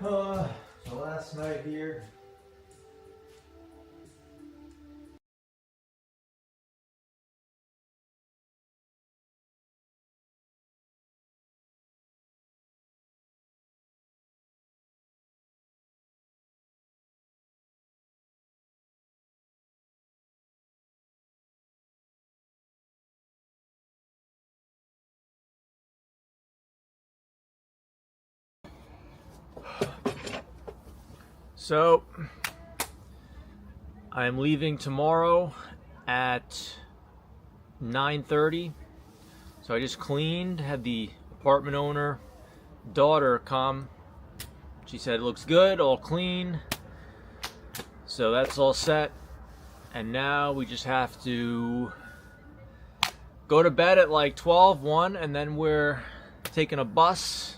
So last night here. So, I'm leaving tomorrow at 9:30. So I just cleaned, had the apartment owner daughter come. She said it looks good, all clean. So that's all set. And now we just have to go to bed at like 1, and then we're taking a bus.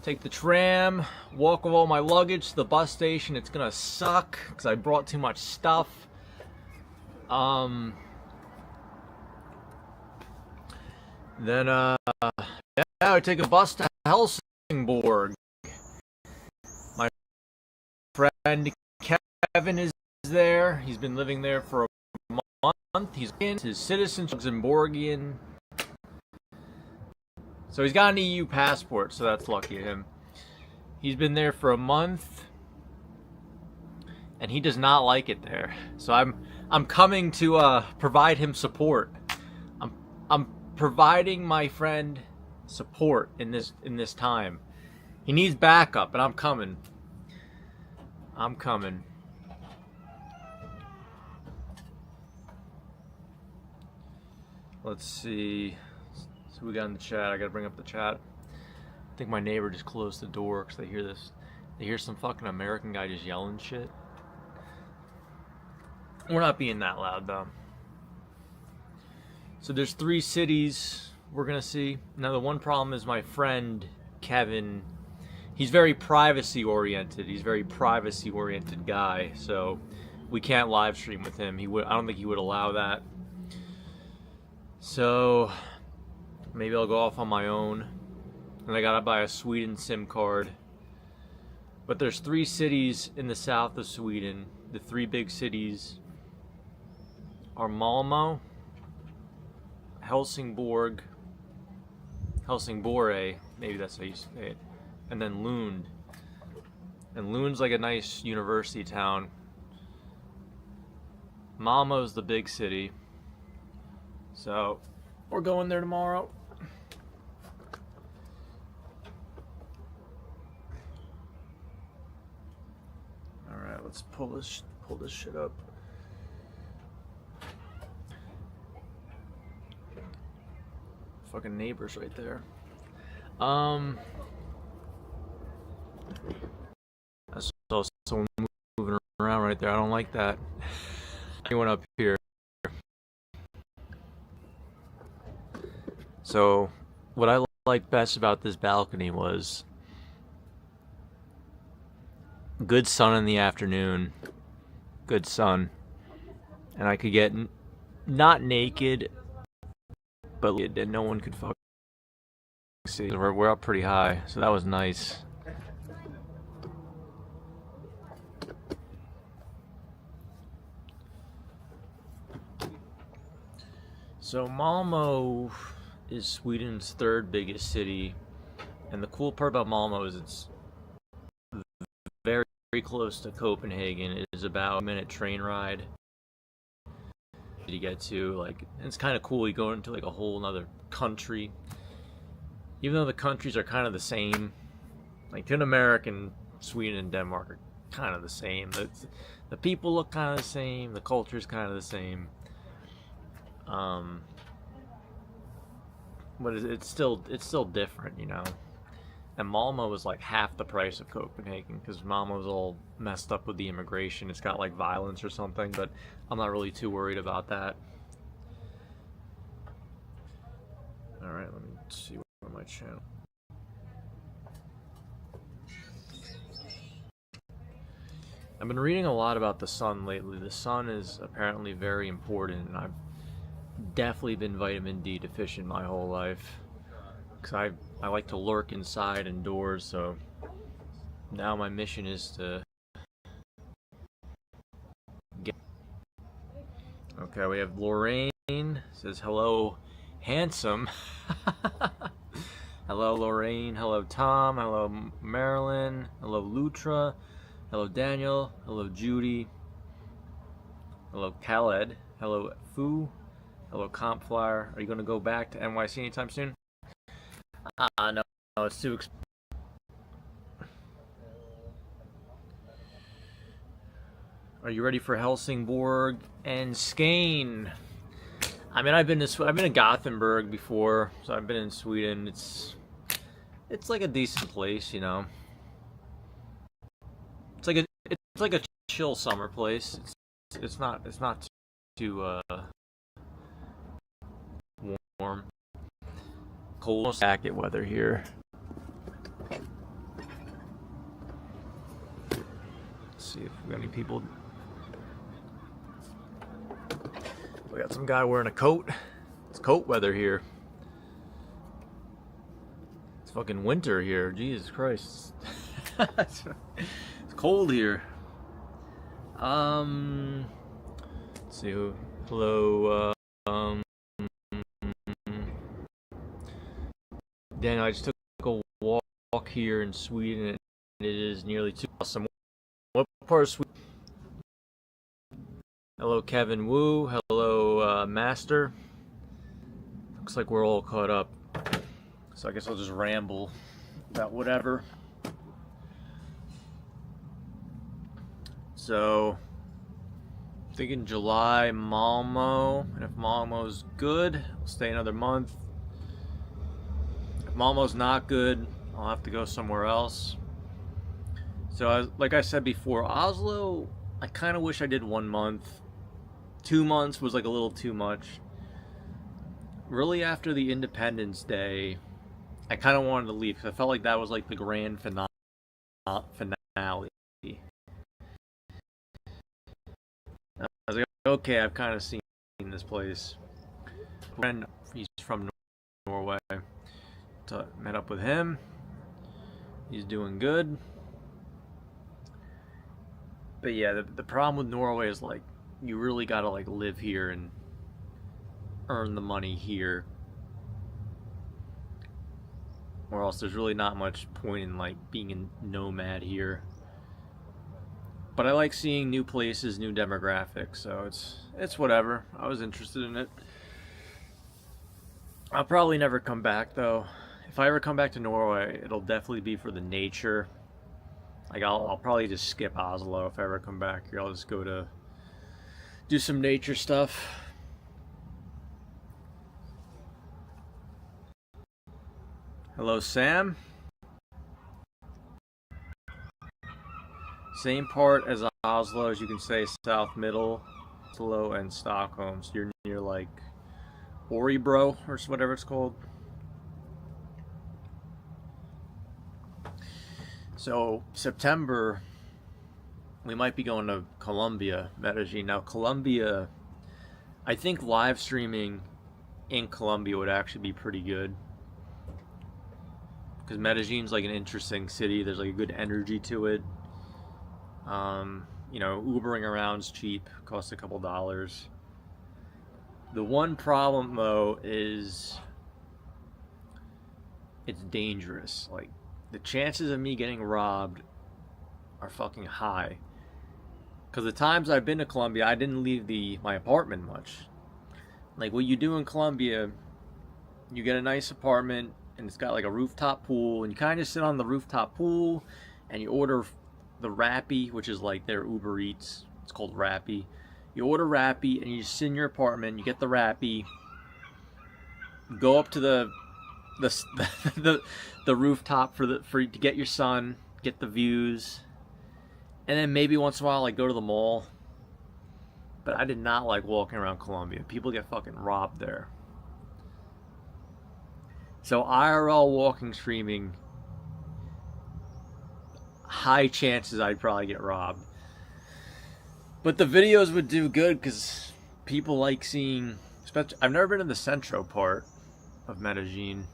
Take the tram, walk with all my luggage to the bus station. It's gonna suck because I brought too much stuff. Then yeah, I take a bus to Helsingborg. My friend Kevin is there. He's been living there for a month. He's in his citizenship, Luxembourgian. So he's got an EU passport, so that's lucky of him. He's been there for a month, and he does not like it there. So I'm coming to provide him support. I'm providing my friend support in this time. He needs backup, and I'm coming. I'm coming. Let's see. So we got in the chat. I gotta bring up the chat. I think my neighbor just closed the door because they hear this. They hear some fucking American guy just yelling shit. We're not being that loud though. So there's 3 cities we're gonna see. Now the one problem is my friend Kevin. He's very privacy oriented. He's a very privacy oriented guy. So we can't live stream with him. I don't think he would allow that. So maybe I'll go off on my own. And I gotta buy a Sweden SIM card. But there's 3 cities in the south of Sweden. The 3 big cities are Malmo, Helsingborg, maybe that's how you say it, and then Lund. And Lund's like a nice university town. Malmo's the big city. So we're going there tomorrow. All right, let's pull this shit up. Fucking neighbors right there. I saw someone moving around right there. I don't like that. Anyone up here? So, what I liked best about this balcony was good sun in the afternoon, good sun, and I could get not naked, but no one could fucking see. We're up pretty high, so that was nice. So Malmo is Sweden's 3rd biggest city, and the cool part about Malmo is it's very, very close to Copenhagen. It is about a minute train ride to get to. Like, it's kind of cool. You go into like a whole other country, even though the countries are kind of the same. Like, to an American, Sweden and Denmark are kind of the same. The people look kind of the same. The culture is kind of the same. But it's still different, you know. And Malmo was like half the price of Copenhagen because Malmo's all messed up with the immigration. It's got like violence or something, but I'm not really too worried about that. All right, let me see what on my channel. I've been reading a lot about the sun lately. The sun is apparently very important, and I've definitely been vitamin D deficient my whole life because I like to lurk inside indoors, so Now my mission is to get... Okay, we have Lorraine. Says, hello, handsome. Hello, Lorraine. Hello, Tom. Hello, Marilyn. Hello, Lutra. Hello, Daniel. Hello, Judy. Hello, Khaled. Hello, Fu. Hello, Compflyer. Are you going to go back to NYC anytime soon? No, it's too expensive. Are you ready for Helsingborg and Skane? I mean, I've been to Gothenburg before, so I've been in Sweden. It's like a decent place, you know. It's like a chill summer place. It's not too warm. Cold jacket weather here. Let's see if we got any people. We got some guy wearing a coat. It's coat weather here. It's fucking winter here. Jesus Christ. It's cold here. Let's see who. Hello. Daniel, I just took a walk here in Sweden, and it is nearly too awesome. What part of Sweden? Hello, Kevin Wu. Hello, Master. Looks like we're all caught up. So I guess I'll just ramble about whatever. So, thinking July, Malmo. And if Malmo's good, I'll stay another month. If Malmo's not good, I'll have to go somewhere else. So, like I said before, Oslo, I kind of wish I did 1 month. 2 months was like a little too much. Really, after the Independence Day, I kind of wanted to leave because I felt like that was like the grand finale. I was like, okay, I've kind of seen this place. Friend, he's from Norway. So I met up with him. He's doing good. But yeah, the problem with Norway is like you really gotta like live here and earn the money here, or else there's really not much point in like being a nomad here. But I like seeing new places, new demographics, so it's whatever. I was interested in it. I'll probably never come back though. If I ever come back to Norway, it'll definitely be for the nature. Like I'll probably just skip Oslo if I ever come back here. I'll just go to do some nature stuff. Hello, Sam. Same part as Oslo, as you can say, South Middle, Oslo, and Stockholm. So you're near like Orebro or whatever it's called. So September, we might be going to Colombia, Medellin. Now Colombia, I think live streaming in Colombia would actually be pretty good. Because Medellin's like an interesting city. There's like a good energy to it. You know, Ubering around's cheap, costs a couple dollars. The one problem though is it's dangerous. Like the chances of me getting robbed are fucking high. Because the times I've been to Colombia, I didn't leave my apartment much. Like what you do in Colombia, you get a nice apartment and it's got like a rooftop pool, and you kind of sit on the rooftop pool and you order the Rappi, which is like their Uber Eats. It's called Rappi. You order Rappi and you sit in your apartment, you get the Rappi, go up to the rooftop to get your sun, get the views, and then maybe once in a while like go to the mall. But I did not like walking around Colombia. People get fucking robbed there. So IRL walking streaming, high chances I'd probably get robbed. But the videos would do good because people like seeing, especially, I've never been in the centro part of Medellin.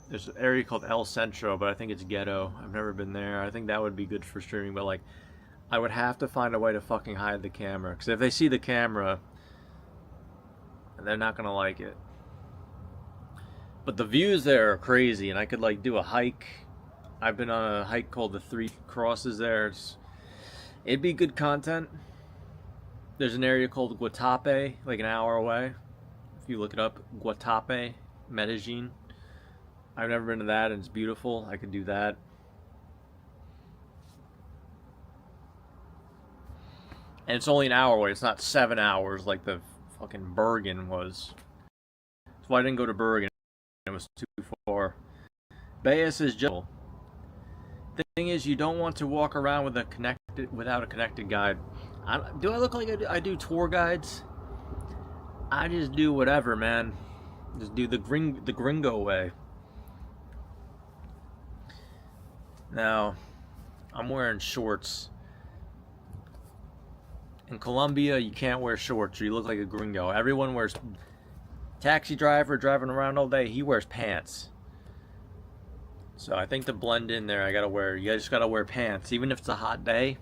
There's an area called El Centro, but I think it's ghetto. I've never been there. I think that would be good for streaming, but like, I would have to find a way to fucking hide the camera, because if they see the camera, they're not gonna like it. But the views there are crazy, and I could like do a hike. I've been on a hike called the Three Crosses there. It'd be good content. There's an area called Guatape, like an hour away. If you look it up, Guatape, Medellin. I've never been to that, and it's beautiful. I could do that. And it's only an hour away. It's not 7 hours like the fucking Bergen was. That's why I didn't go to Bergen. It was too far. Baez is gentle. The thing is, you don't want to walk around without a connected guide. Do I look like I do tour guides? I just do whatever, man. Just do the gringo way. Now, I'm wearing shorts. In Colombia, you can't wear shorts or you look like a gringo. Everyone wears... Taxi driver driving around all day, he wears pants. So I think to blend in there, you just gotta wear pants. Even if it's a hot day,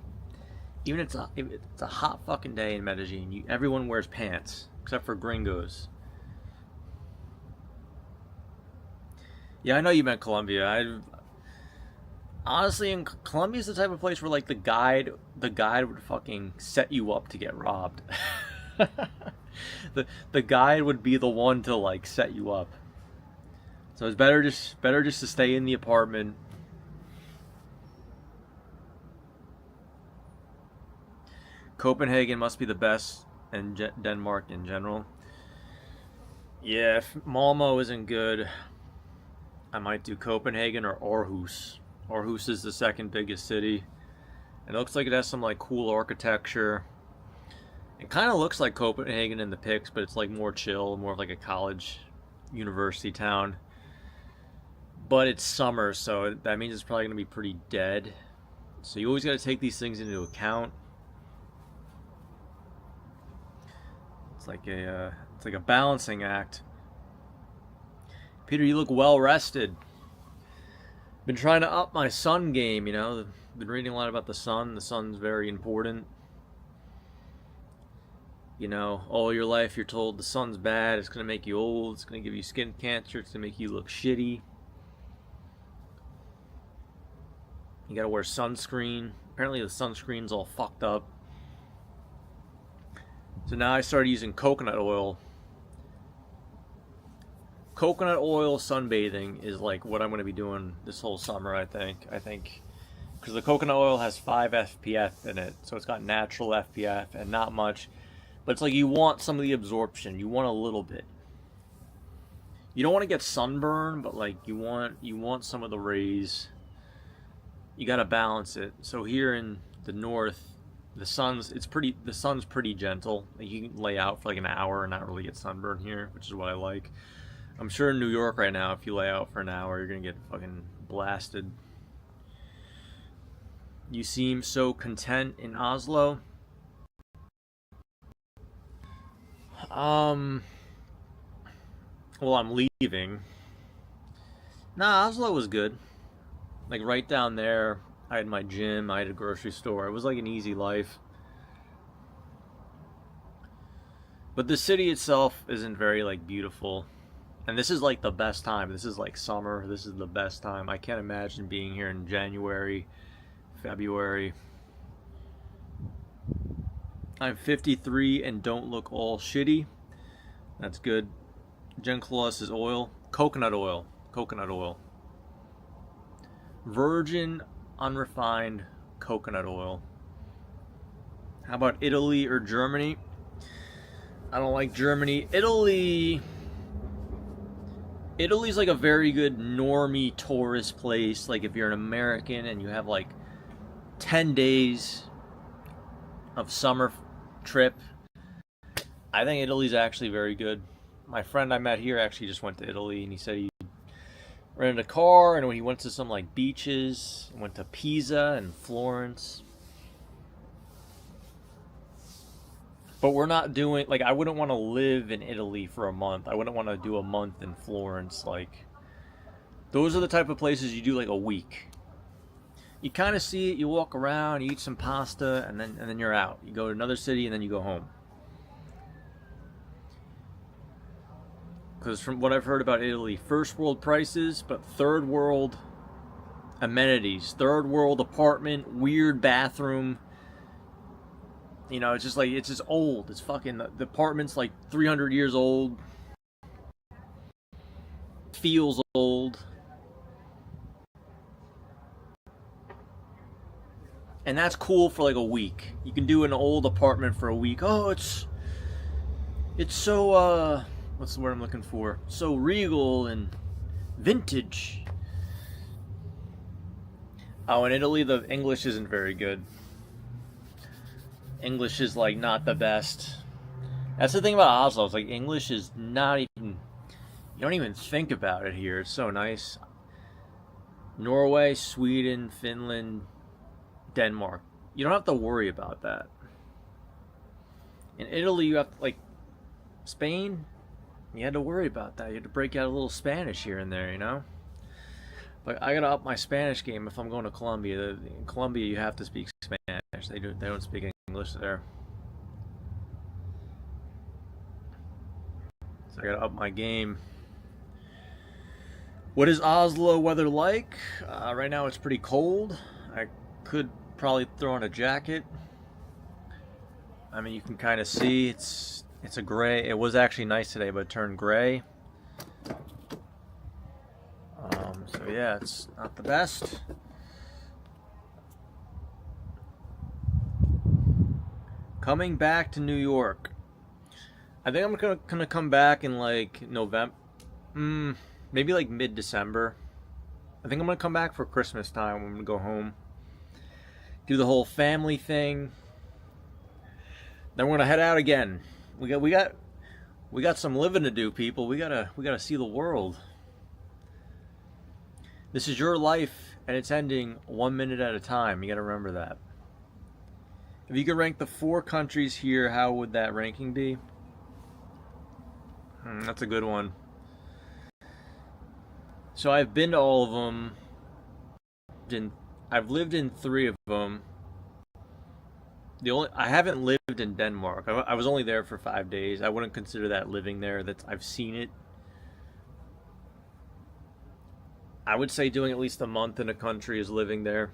if it's a hot fucking day in Medellin, everyone wears pants. Except for gringos. Yeah, I know you meant Colombia. Honestly, in Colombia's the type of place where like the guide would fucking set you up to get robbed. the guide would be the one to like set you up. So it's better just to stay in the apartment. Copenhagen must be the best, and Denmark in general. Yeah, if Malmo isn't good, I might do Copenhagen or Aarhus. Aarhus is the second biggest city. It looks like it has some like cool architecture. It kind of looks like Copenhagen in the pics, but it's like more chill, more of like a college, university town. But it's summer, so that means it's probably going to be pretty dead. So you always got to take these things into account. It's like a balancing act. Peter, you look well rested. Been trying to up my sun game, you know. Been reading a lot about the sun. The sun's very important. You know, all your life you're told the sun's bad, it's going to make you old, it's going to give you skin cancer, it's going to make you look shitty. You got to wear sunscreen. Apparently the sunscreen's all fucked up. So now I started using coconut oil. Coconut oil sunbathing is like what I'm going to be doing this whole summer, I think. Because the coconut oil has 5 SPF in it, so it's got natural SPF and not much. But it's like you want some of the absorption. You want a little bit. You don't want to get sunburn, but like you want some of the rays. You got to balance it. So here in the north, the sun's pretty gentle. Like you can lay out for like an hour and not really get sunburn here, which is what I like. I'm sure in New York right now, if you lay out for an hour, you're gonna get fucking blasted. You seem so content in Oslo. Well, I'm leaving. Nah, Oslo was good. Like right down there, I had my gym, I had a grocery store. It was like an easy life. But the city itself isn't very like beautiful. And this is like the best time. This is like summer. This is the best time. I can't imagine being here in January, February. I'm 53 and don't look all shitty. That's good. Jen Claus is oil. Coconut oil. Coconut oil. Virgin, unrefined coconut oil. How about Italy or Germany? I don't like Germany. Italy's like a very good normie tourist place. Like if you're an American and you have like 10 days of summer trip, I think Italy's actually very good. My friend I met here actually just went to Italy, and he said he rented a car, and when he went to some like beaches, went to Pisa and Florence. But we're not doing, like, I wouldn't want to live in Italy for a month. I wouldn't want to do a month in Florence. Like, Those are the type of places you do like a week. You kind of see it, you walk around, you eat some pasta, and then you're out. You go to another city, and then you go home. Because from what I've heard about Italy, first world prices, but third world amenities. Third world apartment, weird bathroom. You know, it's just like, it's just old. It's fucking, the apartment's like 300 years old. Feels old. And that's cool for like a week. You can do an old apartment for a week. Oh, it's so, what's the word I'm looking for? So regal and vintage. Oh, in Italy, the English isn't very good. English is like not the best. That's the thing about Oslo. It's like English is not even, you don't even think about it here. It's so nice. Norway, Sweden, Finland, Denmark. You don't have to worry about that. In Italy, you have to, like, Spain, you had to worry about that. You had to break out a little Spanish here and there, you know? But I gotta up my Spanish game if I'm going to Colombia. In Colombia, you have to speak Spanish. They don't speak English there. So I gotta up my game. What is Oslo weather like? Right now it's pretty cold. I could probably throw on a jacket. I mean, you can kind of see it's a gray. It was actually nice today, but it turned gray. So yeah, it's not the best. Coming back to New York. I think I'm gonna come back in like November. Maybe like mid-December. I think I'm gonna come back for Christmas time. I'm gonna go home, do the whole family thing. Then we're gonna head out again. We got some living to do, people. We gotta see the world. This is your life, and it's ending 1 minute at a time. You gotta remember that. If you could rank the 4 countries here, how would that ranking be? That's a good one. So I've been to all of them. I've lived in 3 of them. I haven't lived in Denmark. I was only there for 5 days. I wouldn't consider that living there. I've seen it. I would say doing at least a month in a country is living there.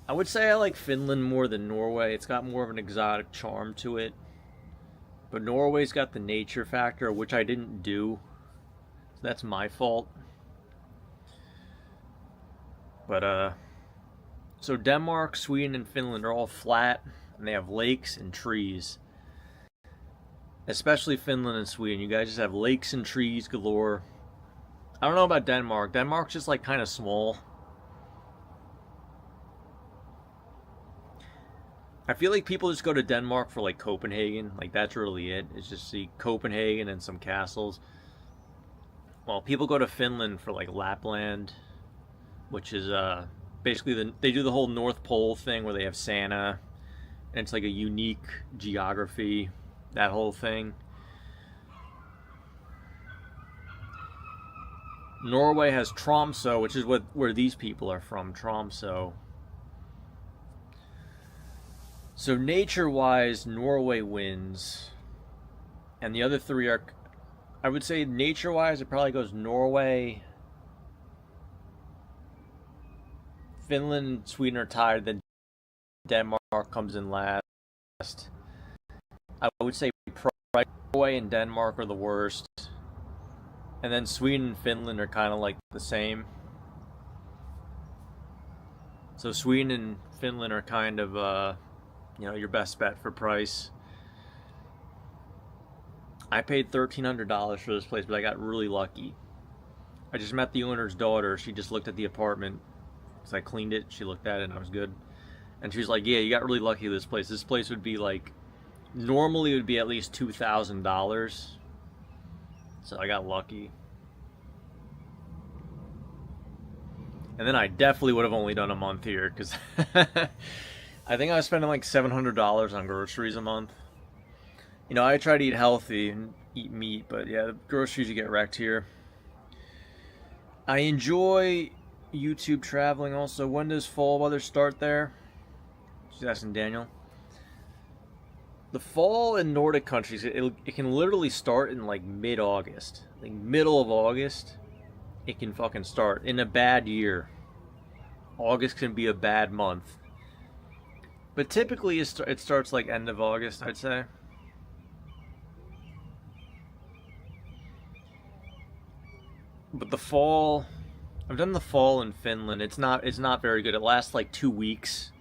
I would say I like Finland more than Norway. It's got more of an exotic charm to it. But Norway's got the nature factor, which I didn't do. So that's my fault. But, so Denmark, Sweden, and Finland are all flat, and they have lakes and trees. Especially Finland and Sweden. You guys just have lakes and trees galore. I don't know about Denmark. Denmark's just like kind of small. I feel like people just go to Denmark for like Copenhagen. Like that's really it. It's just see Copenhagen and some castles. Well, people go to Finland for like Lapland, which is basically they do the whole North Pole thing where they have Santa, and it's like a unique geography, that whole thing. Norway has Tromsø, which is where these people are from, Tromsø. So nature-wise, Norway wins. And the other 3 are, I would say nature-wise, it probably goes Norway, Finland, and Sweden are tied, then Denmark comes in last. I would say Norway and Denmark are the worst. And then Sweden and Finland are kind of like the same. So Sweden and Finland are kind of, your best bet for price. I paid $1,300 for this place, but I got really lucky. I just met the owner's daughter. She just looked at the apartment. So I cleaned it. She looked at it, and I was good. And she was like, yeah, you got really lucky with this place. This place would be like, normally it would be at least $2,000. So I got lucky. And then I definitely would have only done a month here, because I think I was spending like $700 on groceries a month. You know, I try to eat healthy and eat meat, but yeah, the groceries you get wrecked here. I enjoy YouTube traveling also. When does fall weather start there? She's asking Daniel. The fall in Nordic countries, it can literally start in like mid-August. Like middle of August, it can fucking start. In a bad year, August can be a bad month. But typically it starts like end of August, I'd say. But the fall, I've done the fall in Finland. It's not very good. It lasts like 2 weeks.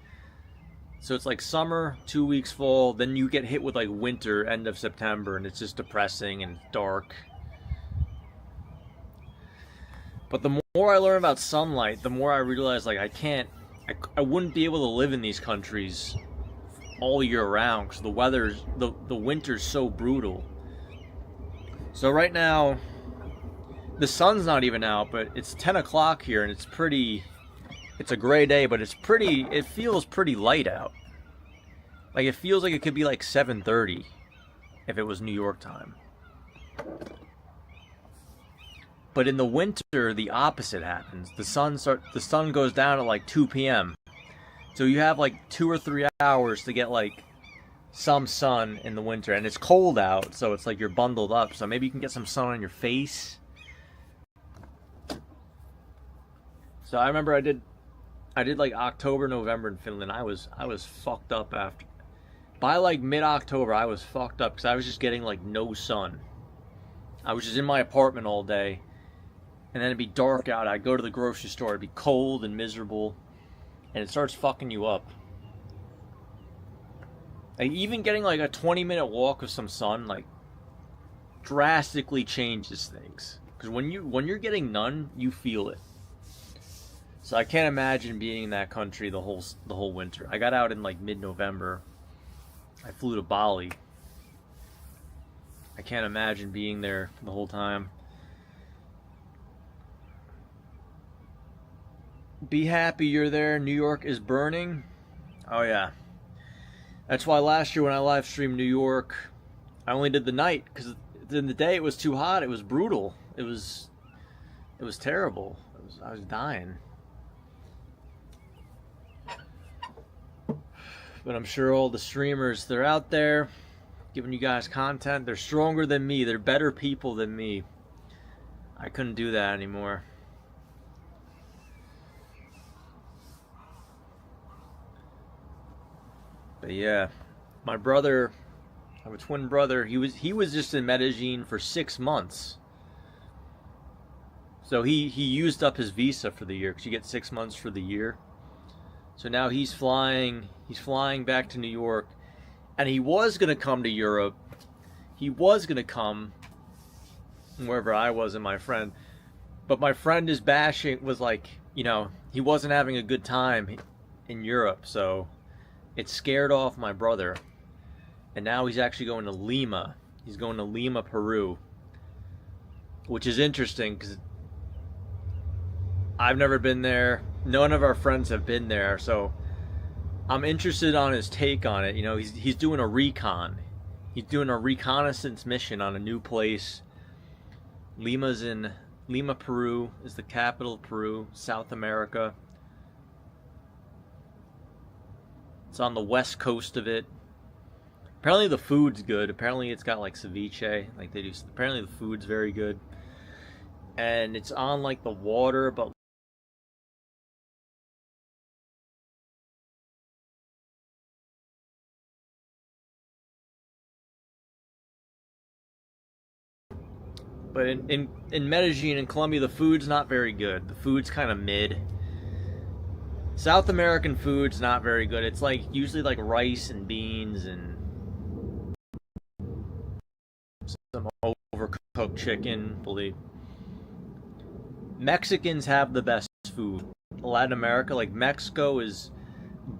So it's like summer, 2 weeks fall, then you get hit with like winter end of September, and it's just depressing and dark. But the more I learn about sunlight, the more I realize like I wouldn't be able to live in these countries all year round because the winter's so brutal. So right now, the sun's not even out, but it's 10 o'clock here, and it's a gray day, but it feels pretty light out. Like it feels like it could be like 7:30 if it was New York time. But in the winter, the opposite happens. The sun goes down at like 2 p.m. So you have like 2 or 3 hours to get like some sun in the winter, and it's cold out, so it's like you're bundled up. So maybe you can get some sun on your face. So I remember I did like October, November in Finland. I was fucked up after. By like mid-October, I was fucked up because I was just getting like no sun. I was just in my apartment all day, and then it'd be dark out. I'd go to the grocery store. It'd be cold and miserable, and it starts fucking you up. Like even getting like a 20-minute walk with some sun, like drastically changes things. Because when you're getting none, you feel it. So I can't imagine being in that country the whole winter. I got out in like mid-November. I flew to Bali. I can't imagine being there the whole time. Be happy you're there. New York is burning. Oh yeah. That's why last year when I live streamed New York, I only did the night because in the day it was too hot. It was brutal. It was terrible. I was dying. But I'm sure all the streamers, they're out there giving you guys content. They're stronger than me. They're better people than me. I couldn't do that anymore. But yeah, my brother, I have a twin brother. He was just in Medellin for 6 months. So he used up his visa for the year because you get 6 months for the year. So now he's flying back to New York, and he was gonna come to Europe. He was gonna come wherever I was and my friend, but my friend was like, he wasn't having a good time in Europe, so it scared off my brother. And now he's actually going to Lima. He's going to Lima, Peru, which is interesting because I've never been there. None of our friends have been there, so I'm interested on his take on it. He's doing a recon. He's doing a reconnaissance mission on a new place. Lima, Peru is the capital of Peru, South America. It's on the west coast of it. Apparently the food's good. Apparently it's got like ceviche, like they do. Apparently the food's very good. And it's on like the water, but in Medellin in Colombia, the food's not very good. The food's kind of mid. South American food's not very good. It's like usually like rice and beans and some overcooked chicken. Believe Mexicans have the best food. Latin America, like Mexico, is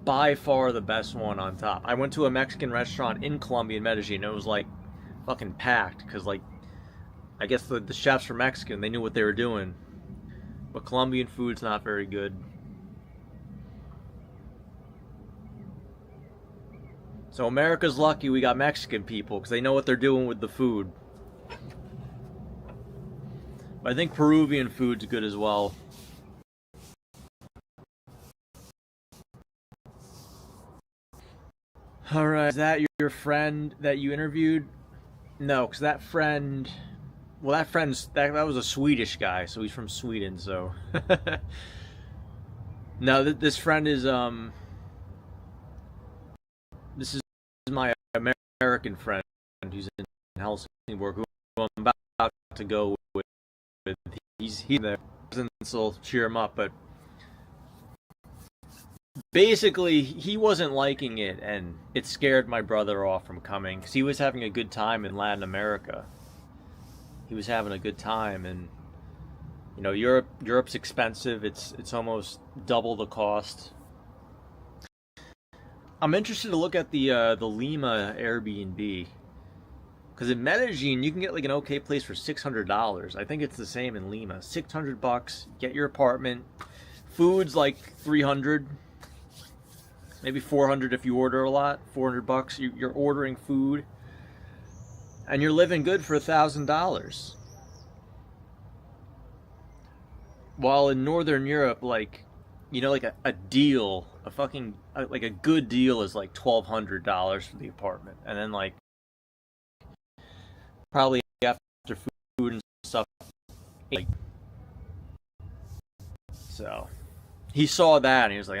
by far the best one on top. I went to a Mexican restaurant in Colombia, in Medellin, and it was like fucking packed because like I guess the chefs were Mexican. They knew what they were doing. But Colombian food's not very good. So America's lucky we got Mexican people because they know what they're doing with the food. But I think Peruvian food's good as well. All right, is that your friend that you interviewed? No, because that friend, well, that was a Swedish guy, so he's from Sweden. So no, this friend is this is my American friend who's in Helsingborg, who I'm about to go with. He's there. Presence will cheer him up, but basically he wasn't liking it, and it scared my brother off from coming because he was having a good time in Latin America. He was having a good time, and you know, Europe's expensive. It's almost double the cost. I'm interested to look at the Lima Airbnb, because in Medellin you can get like an okay place for $600. I think it's the same in Lima. $600, get your apartment. Food's like 300, maybe 400 if you order a lot. $400. You're ordering food, and you're living good for $1,000. While in Northern Europe, like, you know, like a deal, like a good deal is like $1,200 for the apartment, and then like probably after food and stuff, like, so he saw that and he was like,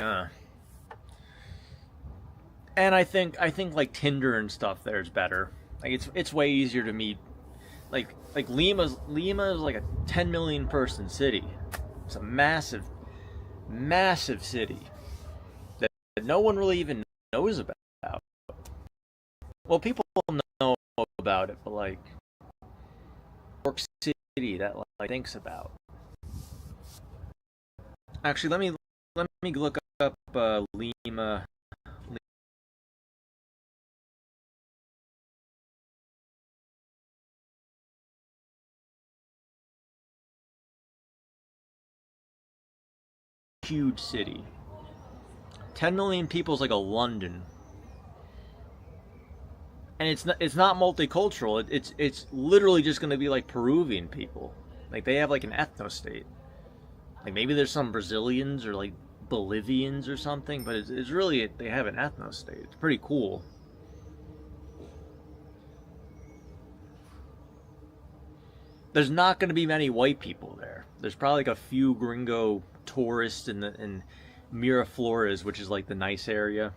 And I think like Tinder and stuff there is better. Like it's way easier to meet. Like Lima is like a 10 million person city. It's a massive city that no one really even knows about. Well, people know about it, but like York City, that like thinks about. Actually, let me look up Lima. Huge city. 10 million people is like a London. And it's not multicultural. It's literally just going to be like Peruvian people. Like they have like an ethno state. Like maybe there's some Brazilians or like Bolivians or something, but it's really, they have an ethno state. It's pretty cool. There's not going to be many white people there. There's probably like a few gringo tourists in Miraflores, which is like the nice area.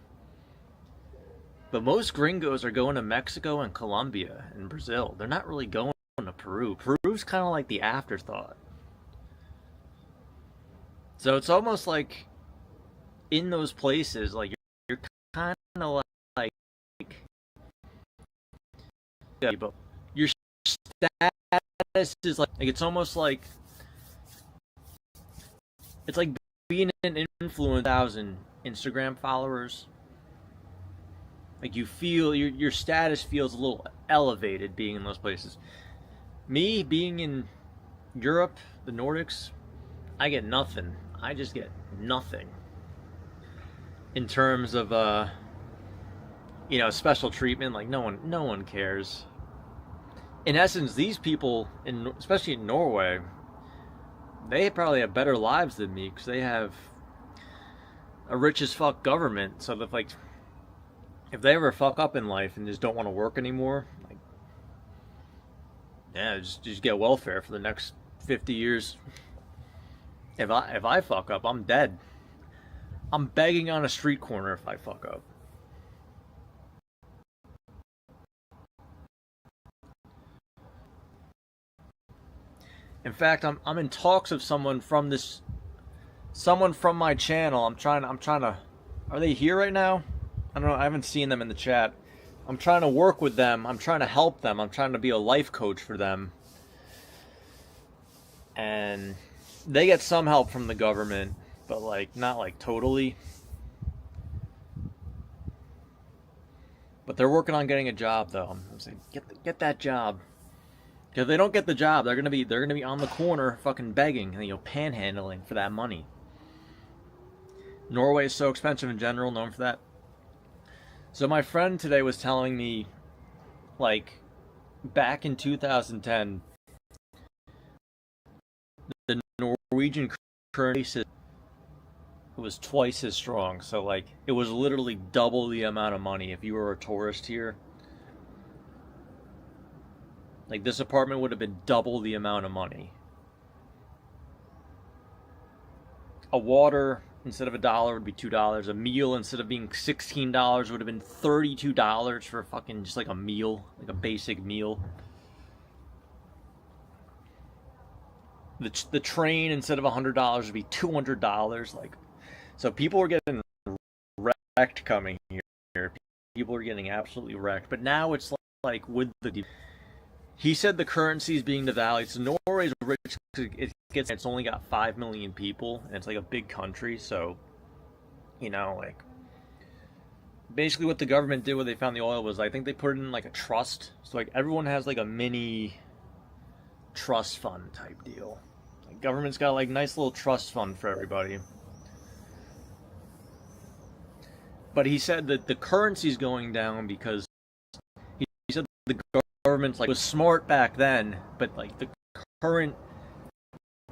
But most gringos are going to Mexico and Colombia and Brazil. They're not really going to Peru. Peru's kind of like the afterthought. So it's almost like in those places, like you're kind of like but your status is like it's almost like it's like being an influencer, 1,000 Instagram followers. Like you feel your status feels a little elevated being in those places. Me being in Europe, the Nordics, I get nothing. I just get nothing in terms of you know, special treatment. Like no one cares. In essence, these people especially in Norway, they probably have better lives than me because they have a rich as fuck government. So that like if they ever fuck up in life and just don't want to work anymore, like, yeah, just get welfare for the next 50 years. If I fuck up, I'm dead. I'm begging on a street corner if I fuck up. In fact, I'm in talks of someone from my channel. I'm trying to. Are they here right now? I don't know. I haven't seen them in the chat. I'm trying to work with them. I'm trying to help them. I'm trying to be a life coach for them. And they get some help from the government, but like not like totally. But they're working on getting a job though. I'm saying get that job. Because if they don't get the job, they're gonna be on the corner fucking begging and, you know, panhandling for that money. Norway is so expensive in general, known for that. So my friend today was telling me, like, back in 2010, Norwegian currency, it was twice as strong. So like it was literally double the amount of money if you were a tourist here. Like this apartment would have been double the amount of money. A water instead of $1 would be $2. A meal instead of being $16 would have been $32 for fucking just like a meal, like a basic meal. The train instead of $100 would be $200. Like, so people were getting wrecked coming here. People were getting absolutely wrecked. But now it's like with the, he said the currency is being devalued. So Norway's rich. It's only got 5 million people, and it's like a big country. So, you know, like basically what the government did when they found the oil was, I think they put it in like a trust. So like everyone has like a mini trust fund type deal. Like government's got like nice little trust fund for everybody. But he said that the currency's going down because he said the government's like was smart back then, but like the current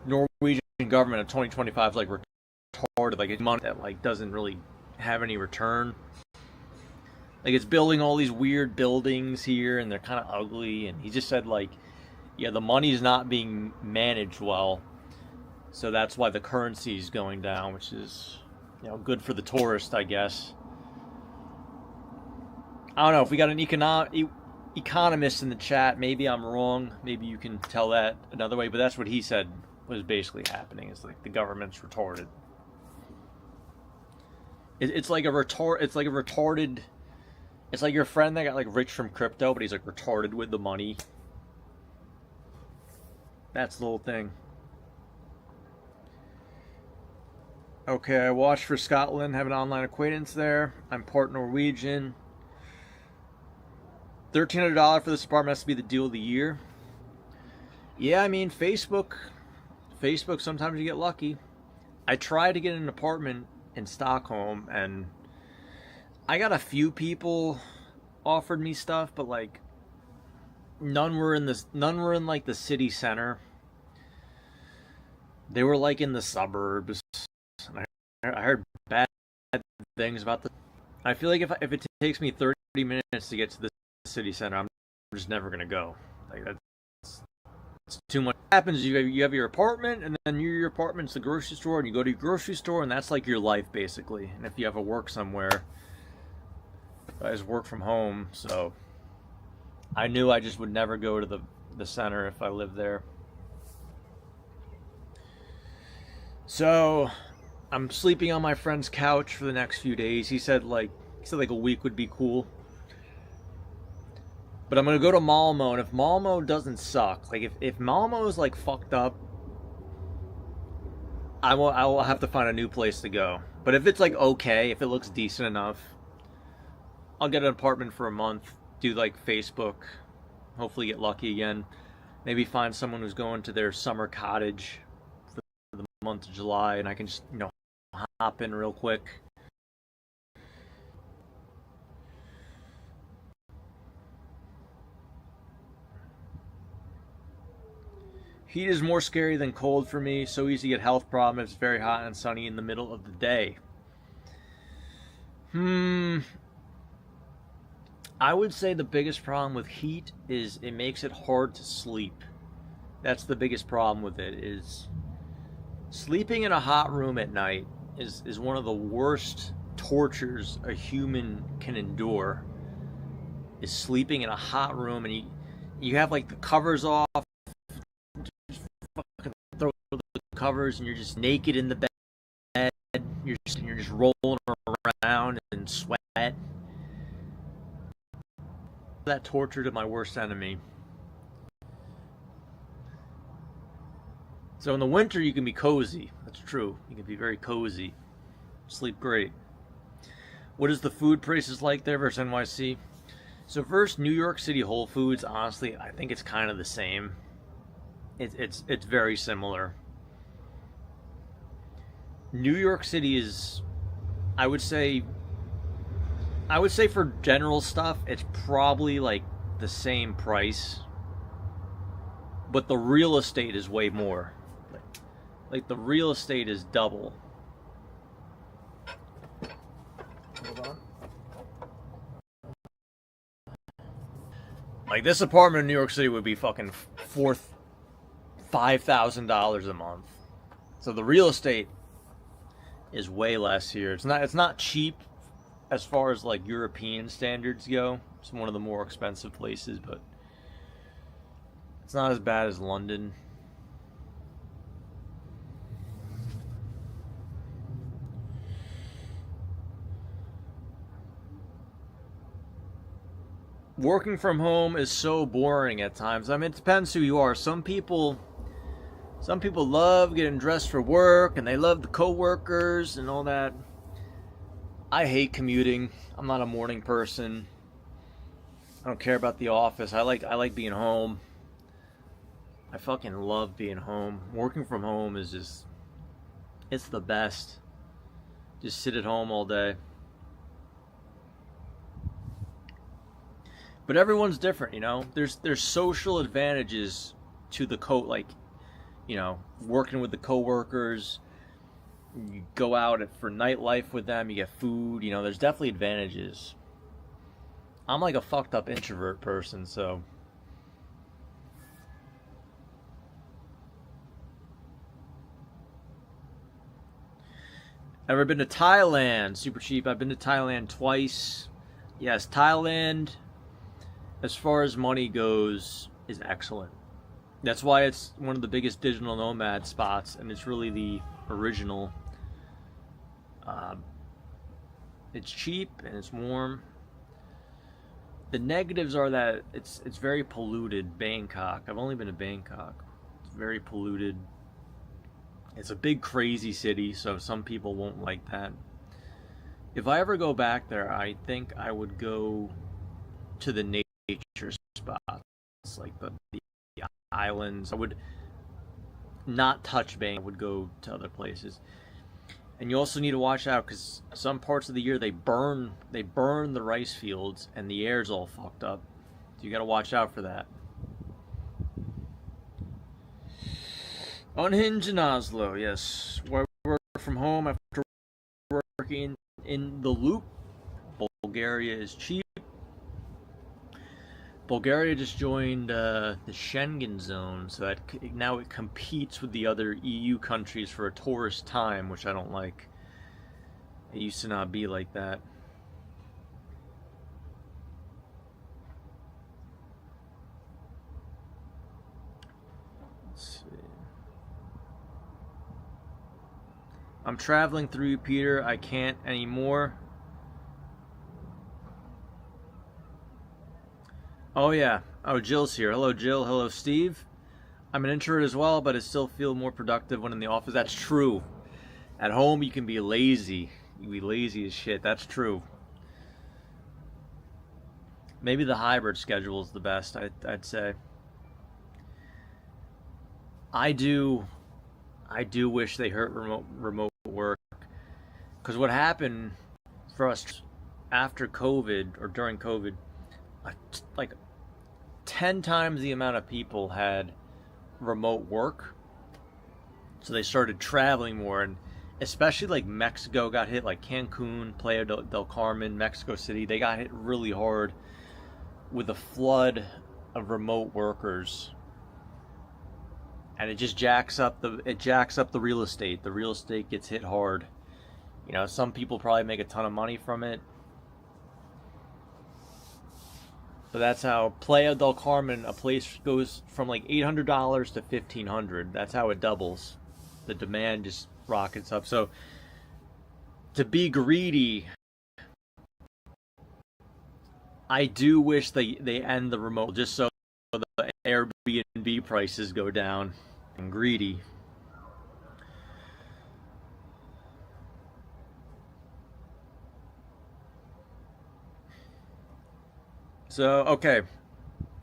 Norwegian government of 2025 is like retarded. Like it's money that like doesn't really have any return. Like it's building all these weird buildings here, and they're kind of ugly. And he just said like, yeah, the money's not being managed well, so that's why the currency's going down, which is, you know, good for the tourist, I guess. I don't know if we got an economist in the chat. Maybe I'm wrong. Maybe you can tell that another way. But that's what he said was basically happening. Is like the government's retarded. It's like a retarded. It's like your friend that got like rich from crypto, but he's like retarded with the money. That's the whole thing. Okay, I watched for Scotland. Have an online acquaintance there. I'm part Norwegian. $1,300 for this apartment has to be the deal of the year. Yeah, I mean, Facebook, sometimes you get lucky. I tried to get an apartment in Stockholm, and I got a few people offered me stuff, but like none were in like the city center. They were like in the suburbs. And I heard bad things about the. I feel like if it takes me 30 minutes to get to the city center, I'm just never gonna go. Like that's too much. What happens, you have your apartment, and then your apartment's the grocery store, and you go to your grocery store, and that's like your life basically. And if you have to work somewhere, I just work from home, so I knew I just would never go to the center if I lived there. So I'm sleeping on my friend's couch for the next few days. He said like a week would be cool. But I'm gonna go to Malmo, and if Malmo doesn't suck, like if Malmo is like fucked up, I will have to find a new place to go. But if it's like okay, if it looks decent enough, I'll get an apartment for a month, do like Facebook, hopefully get lucky again, maybe find someone who's going to their summer cottage for the month of July, and I can just, you know, hop in real quick. Heat is more scary than cold for me. So easy to get health problems. It's very hot and sunny in the middle of the day. I would say the biggest problem with heat is it makes it hard to sleep. That's the biggest problem with it, is sleeping in a hot room at night is one of the worst tortures a human can endure. Is sleeping in a hot room, and you have like the covers off, throw the covers, and you're just naked in the bed. You're just rolling around in sweat. That torture to my worst enemy. So in the winter you can be cozy. That's true. You can be very cozy. Sleep great. What is the food prices like there versus NYC? So versus New York City Whole Foods, honestly, I think it's kind of the same. It's very similar. New York City is, I would say for general stuff, it's probably like the same price, but the real estate is way more. Like the real estate is double. Hold on. Like this apartment in New York City would be fucking $5,000 a month. So the real estate is way less here. It's not cheap as far as like European standards go. It's one of the more expensive places, but it's not as bad as London. Working from home is so boring at times. I mean, it depends who you are. Some people love getting dressed for work and they love the coworkers and all that. I hate commuting. I'm not a morning person. I don't care about the office. I like being home. I fucking love being home. Working from home is just, it's the best. Just sit at home all day. But everyone's different, you know. There's social advantages to the like, you know, working with the coworkers. You go out for nightlife with them. You get food. You know, there's definitely advantages. I'm like a fucked up introvert person, so. Ever been to Thailand? Super cheap. I've been to Thailand twice. Yes, Thailand, as far as money goes, is excellent. That's why it's one of the biggest digital nomad spots, and it's really the original. It's cheap and it's warm. The negatives are that it's very polluted. Bangkok. I've only been to Bangkok. It's very polluted. It's a big crazy city, so some people won't like that. If I ever go back there, I think I would go to the nature spots, like the islands. I would not touch Bangkok. I would go to other places. And you also need to watch out because some parts of the year they burn the rice fields and the air's all fucked up. So you got to watch out for that. Unhinged in Oslo, yes. Where I work from home after working in the Loop. Bulgaria is cheap. Bulgaria just joined the Schengen zone, so that now it competes with the other EU countries for a tourist time, which I don't like. It used to not be like that. Let's see. I'm traveling through, Peter. I can't anymore. Oh yeah. Oh, Jill's here. Hello, Jill. Hello, Steve. I'm an introvert as well, but I still feel more productive when in the office. That's true. At home, you can be lazy. You can be lazy as shit. That's true. Maybe the hybrid schedule is the best, I'd say. I do wish they hurt remote work. Because what happened for us after COVID, or during COVID, like 10 times the amount of people had remote work, so they started traveling more, and especially like Mexico got hit, like Cancun, Playa del Carmen, Mexico City, they got hit really hard with a flood of remote workers, and it just jacks up the real estate. The real estate gets hit hard. You know, some people probably make a ton of money from it. So that's how Playa del Carmen, a place goes from like $800 to $1,500. That's how it doubles. The demand just rockets up. So to be greedy, I do wish they end the remote just so the Airbnb prices go down. And greedy. So, okay.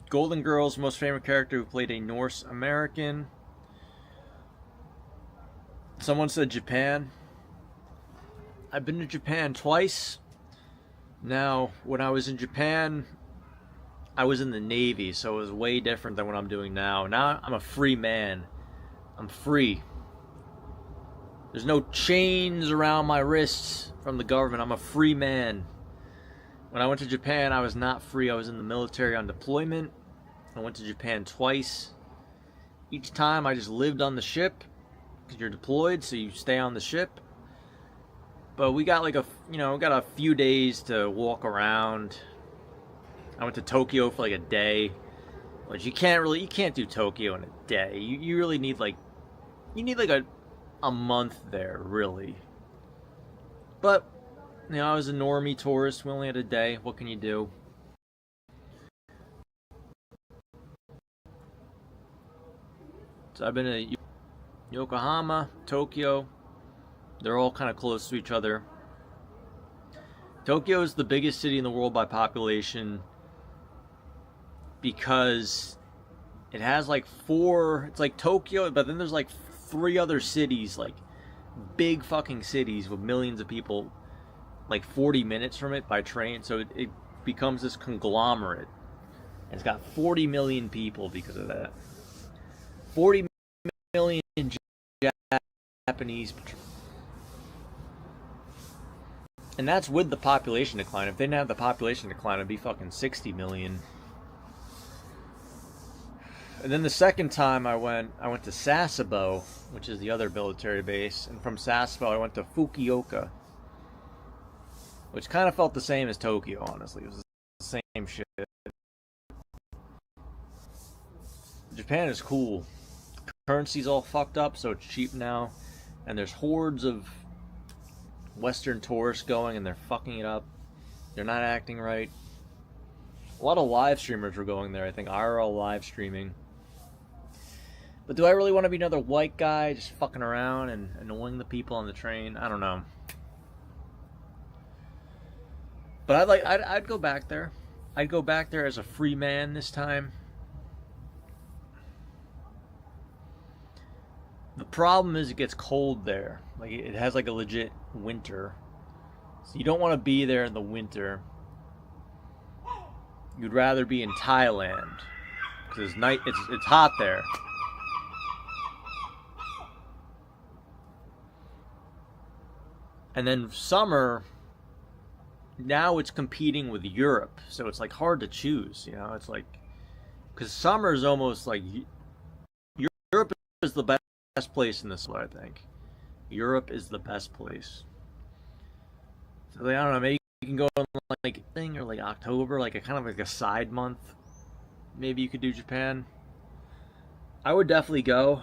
Golden Girls, most favorite character who played a Norse American. Someone said Japan. I've been to Japan twice. Now, when I was in Japan, I was in the Navy, so it was way different than what I'm doing now. Now I'm a free man. I'm free. There's no chains around my wrists from the government. I'm a free man. When I went to Japan, I was not free. I was in the military on deployment. I went to Japan twice. Each time I just lived on the ship because you're deployed, so you stay on the ship. But we got like got a few days to walk around. I went to Tokyo for like a day, but you can't do Tokyo in a day. You really need like a month there, really. But I was a normie tourist. We only had a day. What can you do? So I've been to Yokohama, Tokyo. They're all kind of close to each other. Tokyo is the biggest city in the world by population because it has like it's like Tokyo, but then there's like 3 other cities, like big fucking cities with millions of people, like 40 minutes from it by train. So it becomes this conglomerate. And it's got 40 million people because of that. 40 million Japanese. And that's with the population decline. If they didn't have the population decline, it'd be fucking 60 million. And then the second time I went to Sasebo, which is the other military base. And from Sasebo, I went to Fukuoka, which kind of felt the same as Tokyo, honestly. It was the same shit. Japan is cool. Currency's all fucked up, so it's cheap now. And there's hordes of Western tourists going, and they're fucking it up. They're not acting right. A lot of live streamers were going there, I think. IRL live streaming. But do I really want to be another white guy just fucking around and annoying the people on the train? I don't know. But I'd go back there. I'd go back there as a free man this time. The problem is it gets cold there. Like it has like a legit winter. So you don't want to be there in the winter. You'd rather be in Thailand because it's hot there. And then summer, now it's competing with Europe, so it's like hard to choose. It's like because summer is almost like Europe is the best place in this world, I think. Europe is the best place. So I don't know, maybe you can go on like thing or like October, like a kind of like a side month. Maybe you could do Japan. I would definitely go.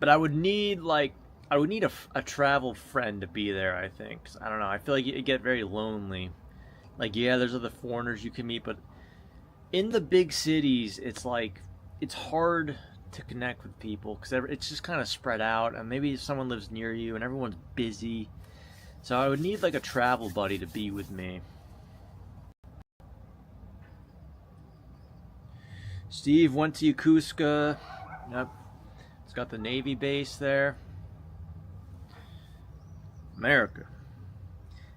But I would need a travel friend to be there, I think. 'Cause I don't know, I feel like you get very lonely. Like, yeah, there's other foreigners you can meet, but in the big cities, it's like, it's hard to connect with people because it's just kind of spread out, and maybe someone lives near you and everyone's busy. So I would need like a travel buddy to be with me. Steve went to Yokosuka. Yep. It's got the Navy base there. America.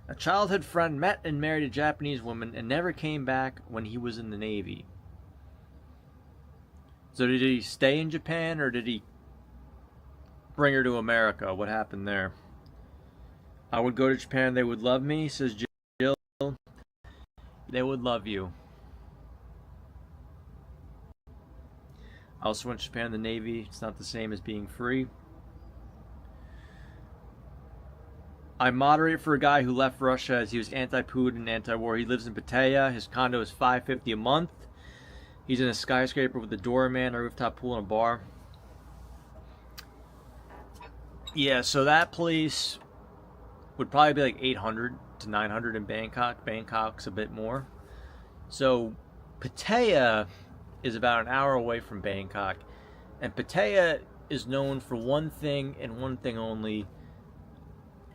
A childhood friend met and married a Japanese woman and never came back when he was in the Navy. So did he stay in Japan or did he bring her to America? What happened there? I would go to Japan. They would love me, says Jill. They would love you. I also went to Japan in the Navy. It's not the same as being free. I moderate for a guy who left Russia as he was anti-Putin and anti-war. He lives in Pattaya. His condo is $550 a month. He's in a skyscraper with a doorman, a rooftop pool, and a bar. Yeah, so that place would probably be like 800 to 900 in Bangkok. Bangkok's a bit more. So Pattaya is about an hour away from Bangkok, and Pattaya is known for one thing and one thing only,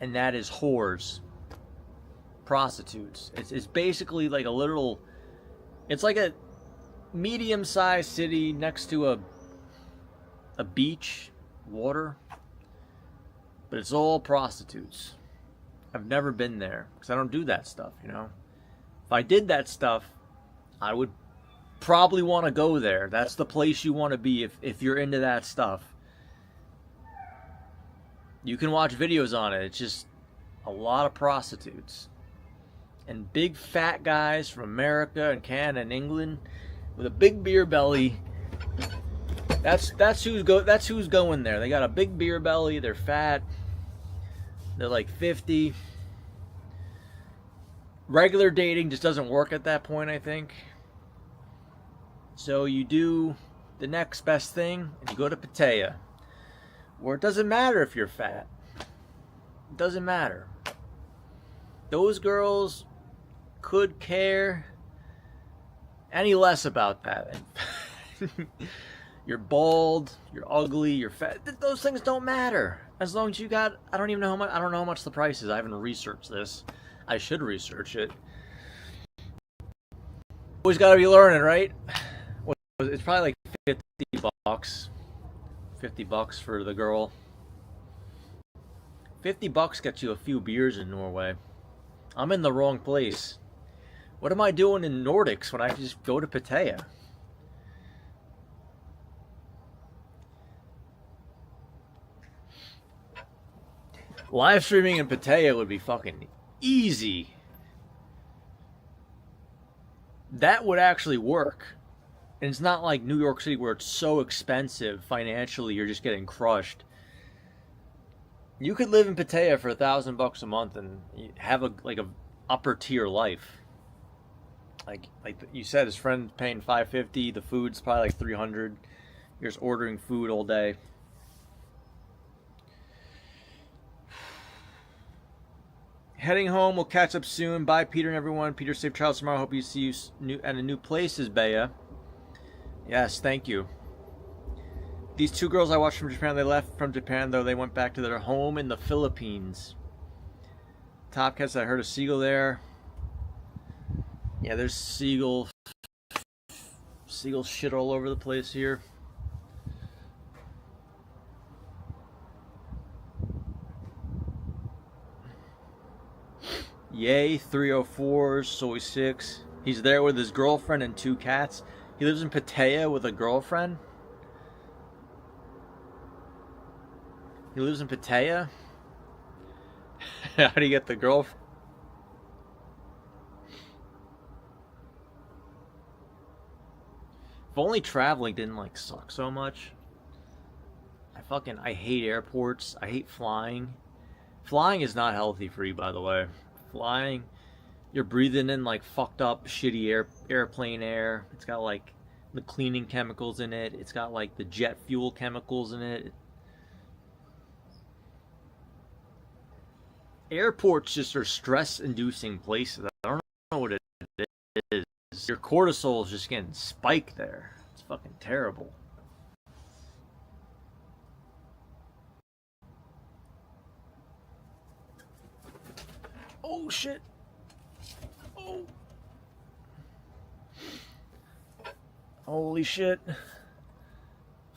and that is whores, prostitutes. It's basically like a literal, it's like a medium-sized city next to a beach, water, but it's all prostitutes. I've never been there because I don't do that stuff, If I did that stuff, I would probably want to go there. That's the place you want to be if you're into that stuff. You can watch videos on it. It's just a lot of prostitutes. And big fat guys from America and Canada and England with a big beer belly. That's who's going there. They got a big beer belly, they're fat. They're like 50. Regular dating just doesn't work at that point, I think. So you do the next best thing and you go to Pattaya, where it doesn't matter if you're fat. It doesn't matter. Those girls could care any less about that. You're bald, you're ugly, you're fat. Those things don't matter. As long as you got, I don't know how much the price is. I haven't researched this. I should research it. Always got to be learning, right? It's probably like $50. $50 for the girl. $50 gets you a few beers in Norway. I'm in the wrong place. What am I doing in Nordics when I can just go to Pattaya? Live streaming in Pattaya would be fucking easy. That would actually work. And it's not like New York City where it's so expensive financially, you're just getting crushed. You could live in Pattaya for $1,000 a month and have a upper tier life. Like you said, his friend's paying $550. The food's probably like $300. You're just ordering food all day. Heading home. We'll catch up soon. Bye, Peter and everyone. Peter, safe travels tomorrow. Hope you see you at a new places, Bea. Yes, thank you. These two girls I watched from Japan, they left from Japan, though they went back to their home in the Philippines. Topcats, I heard a seagull there. Yeah, there's seagull shit all over the place here. Yay, 304, Soy 6. He's there with his girlfriend and 2 cats. He lives in Pattaya with a girlfriend. He lives in Pattaya? How do you get the girlfriend? If only traveling didn't suck so much. I hate airports. I hate flying. Flying is not healthy for you, by the way. Flying, you're breathing in fucked up shitty airplane air. It's got the cleaning chemicals in it. It's got the jet fuel chemicals in it. Airports just are stress-inducing places. I don't know what it is. Your cortisol is just getting spiked there. It's fucking terrible. Oh shit. Oh. Holy shit.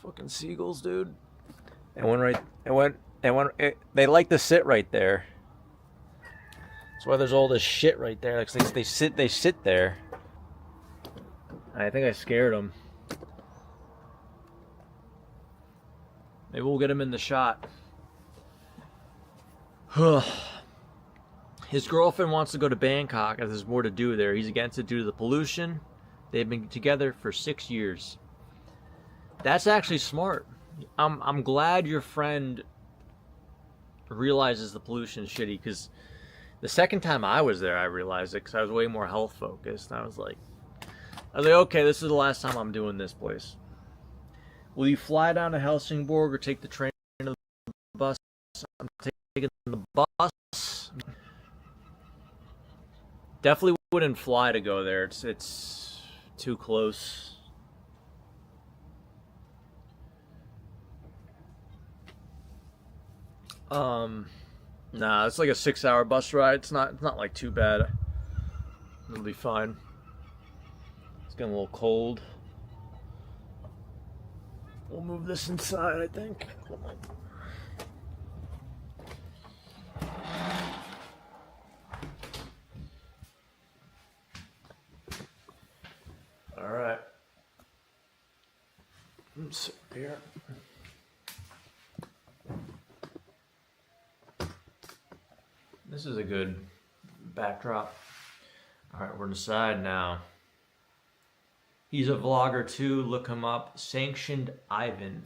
Fucking seagulls, dude. They like to sit right there. That's why there's all this shit right there. They sit there. I think I scared them. Maybe we'll get them in the shot. His girlfriend wants to go to Bangkok as there's more to do there. He's against it due to the pollution. They've been together for 6 years. That's actually smart. I'm glad your friend realizes the pollution is shitty, because the second time I was there, I realized it because I was way more health focused. And I was like, okay, this is the last time I'm doing this place. Will you fly down to Helsingborg or take the train or the bus? I'm taking the bus. Definitely wouldn't fly to go there. It's too close. Nah, it's like a 6-hour bus ride. It's not too bad. It'll be fine. It's getting a little cold. We'll move this inside, I think. All right. Sit here. This is a good backdrop. All right, we're inside now. He's a vlogger too. Look him up. Sanctioned Ivan.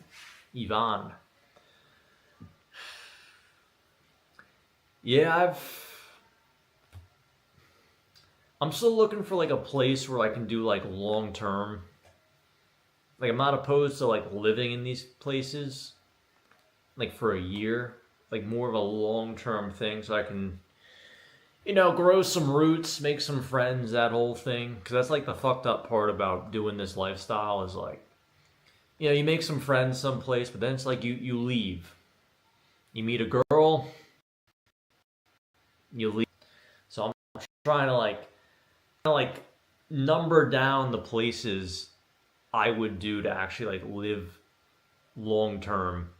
Yeah, I'm still looking for like a place where I can do like long term. Like I'm not opposed to like living in these places like for a year, like more of a long term thing so I can, you know, grow some roots, make some friends, that whole thing. Because that's like the fucked up part about doing this lifestyle is like, you know, you make some friends someplace, but then it's like you leave. You meet a girl, you leave. So I'm trying to like number down the places I would do to actually like live long term.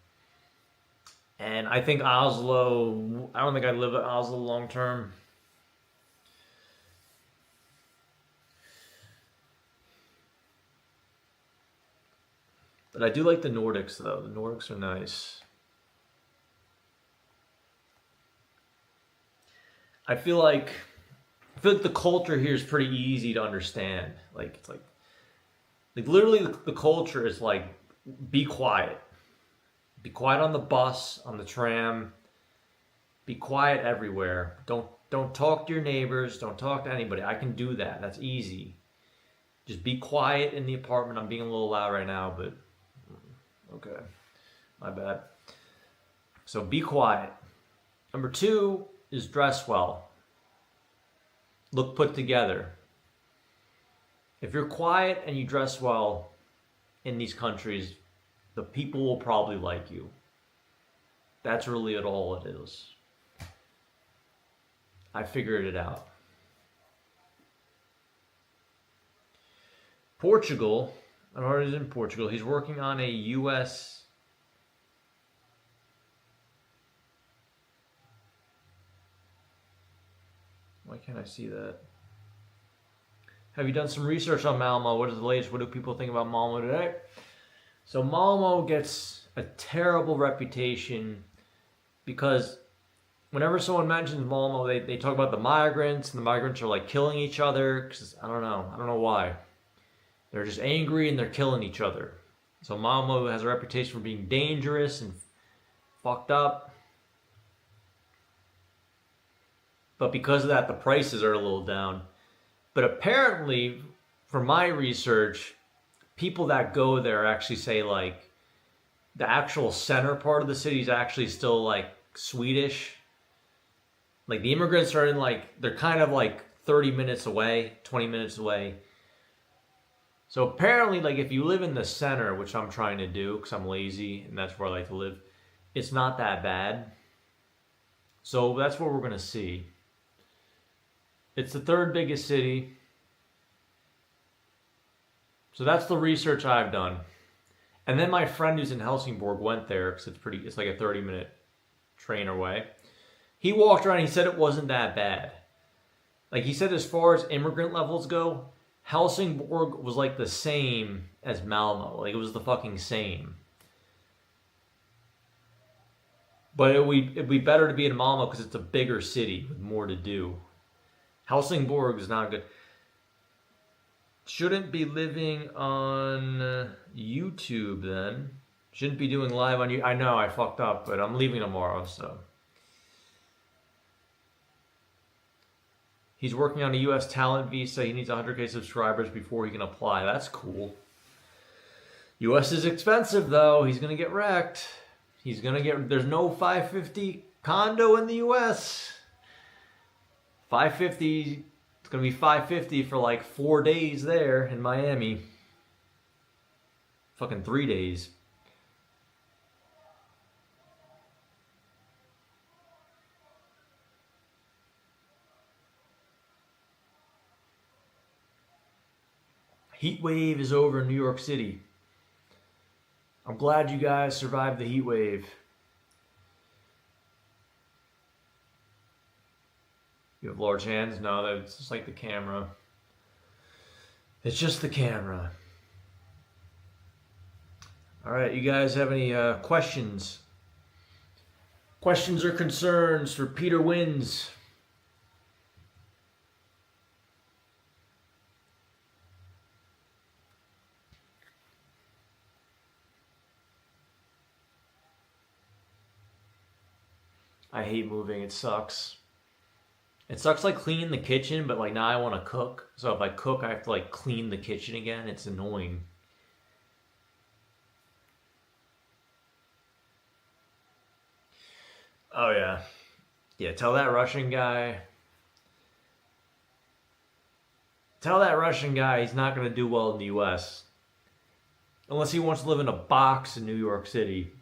And I think Oslo, I don't think I'd live at Oslo long term. But I do like the Nordics though. The Nordics are nice. I feel like the culture here is pretty easy to understand. Like it's like literally the culture is like be quiet. Be quiet on the bus, on the tram. Be quiet everywhere. Don't talk to your neighbors, don't talk to anybody. I can do that. That's easy. Just be quiet in the apartment. I'm being a little loud right now, but okay. My bad. So be quiet. Number 2 is dress well. Look put together. If you're quiet and you dress well in these countries, the people will probably like you. That's really all it is. I figured it out. Portugal, I'm already in Portugal. He's working on a U.S. Why can't I see that? Have you done some research on Malmo? What is the latest? What do people think about Malmo today? So Malmo gets a terrible reputation because whenever someone mentions Malmo, they talk about the migrants, and the migrants are like killing each other. Cause I don't know why. They're just angry and they're killing each other. So Malmo has a reputation for being dangerous and fucked up. But because of that, the prices are a little down. But apparently, from my research, people that go there actually say like the actual center part of the city is actually still like Swedish. Like the immigrants are in like, they're kind of like 30 minutes away, 20 minutes away. So apparently, like if you live in the center, which I'm trying to do because I'm lazy and that's where I like to live, it's not that bad. So that's what we're going to see. It's the 3rd biggest city. So that's the research I've done. And then my friend who's in Helsingborg went there because it's like a 30-minute train away. He walked around and he said it wasn't that bad. Like he said as far as immigrant levels go, Helsingborg was like the same as Malmo. Like it was the fucking same. But it'd be better to be in Malmo because it's a bigger city with more to do. Helsingborg is not good. Shouldn't be living on YouTube then. Shouldn't be doing live on YouTube. I know I fucked up, but I'm leaving tomorrow, so. He's working on a U.S. talent visa. He needs 100K subscribers before he can apply. That's cool. U.S. is expensive, though. He's going to get wrecked. There's no 550 condo in the U.S. 550, it's going to be 550 for like 4 days there in Miami. Fucking 3 days. Heat wave is over in New York City. I'm glad you guys survived the heat wave. You have large hands? No, that's just like the camera. It's just the camera. All right, you guys have any questions? Questions or concerns for Peter Wins? I hate moving. It sucks. It sucks like cleaning the kitchen, but like now I want to cook. So if I cook, I have to like clean the kitchen again. It's annoying. Oh yeah. Yeah, tell that Russian guy. Tell that Russian guy he's not going to do well in the US. Unless he wants to live in a box in New York City.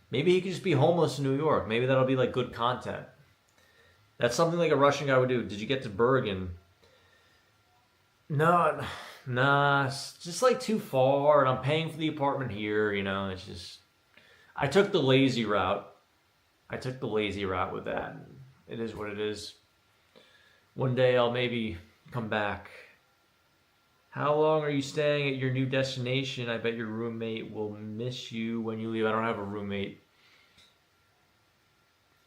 Maybe he could just be homeless in New York. Maybe that'll be like good content. That's something like a Russian guy would do. Did you get to Bergen? No, nah, it's just like too far, and I'm paying for the apartment here. You know, it's just. I took the lazy route. I took the lazy route with that. It is what it is. One day I'll maybe come back. How long are you staying at your new destination? I bet your roommate will miss you when you leave. I don't have a roommate.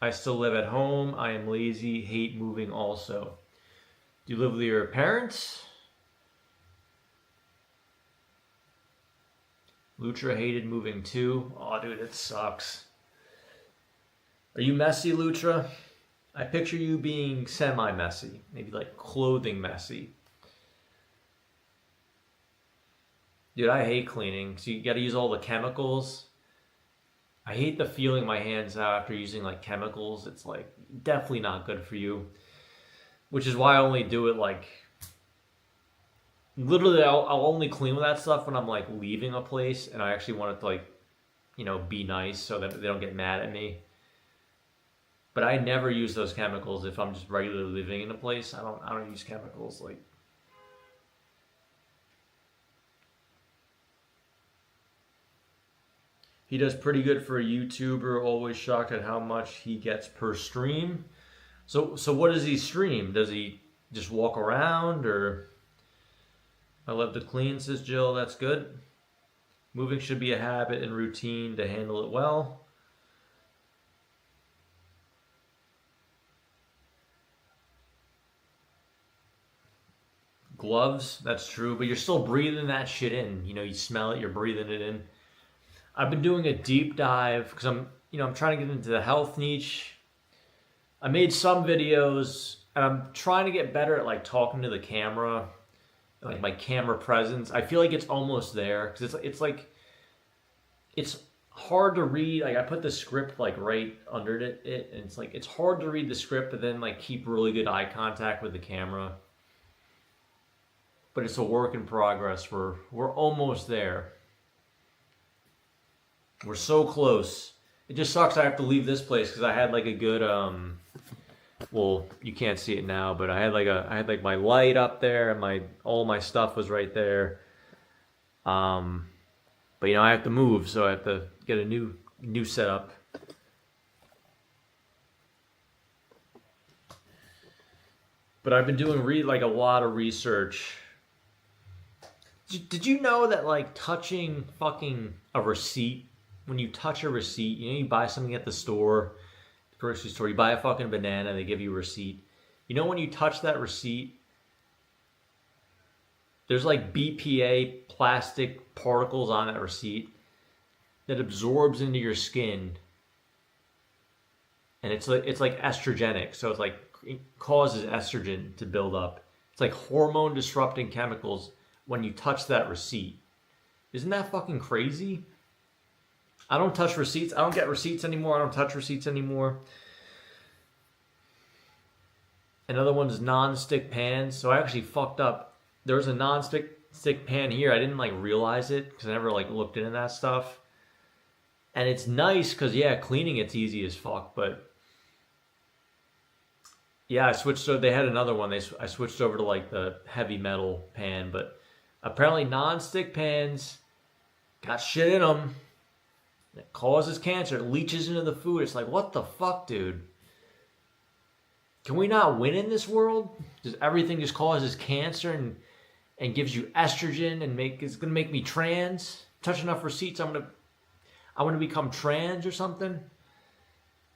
I still live at home. I am lazy. Hate moving also. Do you live with your parents? Lutra hated moving too. Oh, dude, it sucks. Are you messy, Lutra? I picture you being semi-messy. Maybe like clothing messy. Dude, I hate cleaning. So you gotta use all the chemicals. I hate the feeling my hands have after using like chemicals. It's like definitely not good for you. Which is why I only do it like literally I'll only clean with that stuff when I'm like leaving a place and I actually want it to like, you know, be nice so that they don't get mad at me. But I never use those chemicals if I'm just regularly living in a place. I don't use chemicals like. He does pretty good for a YouTuber. Always shocked at how much he gets per stream. So what does he stream? Does he just walk around or? I love to clean, says Jill. That's good. Moving should be a habit and routine to handle it well. Gloves, that's true, but you're still breathing that shit in. You know, you smell it, you're breathing it in. I've been doing a deep dive because I'm trying to get into the health niche. I made some videos and I'm trying to get better at like talking to the camera, like my camera presence. I feel like it's almost there because it's like it's hard to read. Like I put the script like right under it, and it's like it's hard to read the script but then like keep really good eye contact with the camera. But it's a work in progress. We're almost there. We're so close. It just sucks I have to leave this place because I had like a good well, you can't see it now, but I had like my light up there and all my stuff was right there. But you know, I have to move, so I have to get a new setup. But I've been doing like a lot of research. Did you know that like touching fucking a receipt, when you touch a receipt, you know, you buy something at the store, grocery store, you buy a fucking banana, they give you a receipt. You know, when you touch that receipt, there's like BPA plastic particles on that receipt that absorbs into your skin, and it's like estrogenic, so it causes estrogen to build up. It's like hormone disrupting chemicals when you touch that receipt. Isn't that fucking crazy? I don't touch receipts. I don't get receipts anymore. I don't touch receipts anymore. Another one's non-stick pans. So I actually fucked up. There was a non-stick pan here. I didn't like realize it because I never like looked into that stuff. And it's nice because yeah, cleaning it's easy as fuck. But yeah, I switched. So they had another one. I switched over to like the heavy metal pan, but apparently non-stick pans got shit in them. It causes cancer. It leaches into the food. It's like, what the fuck, dude? Can we not win in this world? Does everything just causes cancer and gives you estrogen and it's gonna make me trans? touch enough receipts, I'm gonna become trans or something.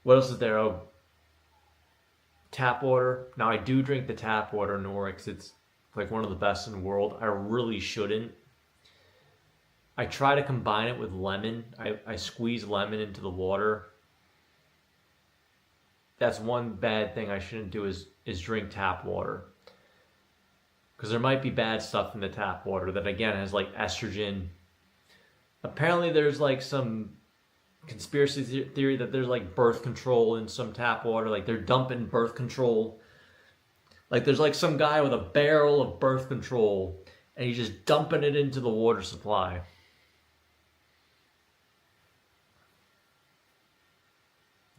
What else is there? Oh, tap water. Now I do drink the tap water in Norix. It's like one of the best in the world. I really shouldn't. I try to combine it with lemon. I squeeze lemon into the water. That's one bad thing I shouldn't do is drink tap water. Because there might be bad stuff in the tap water that again has like estrogen. Apparently there's like some conspiracy theory that there's like birth control in some tap water. Like they're dumping birth control. Like there's like some guy with a barrel of birth control and he's just dumping it into the water supply.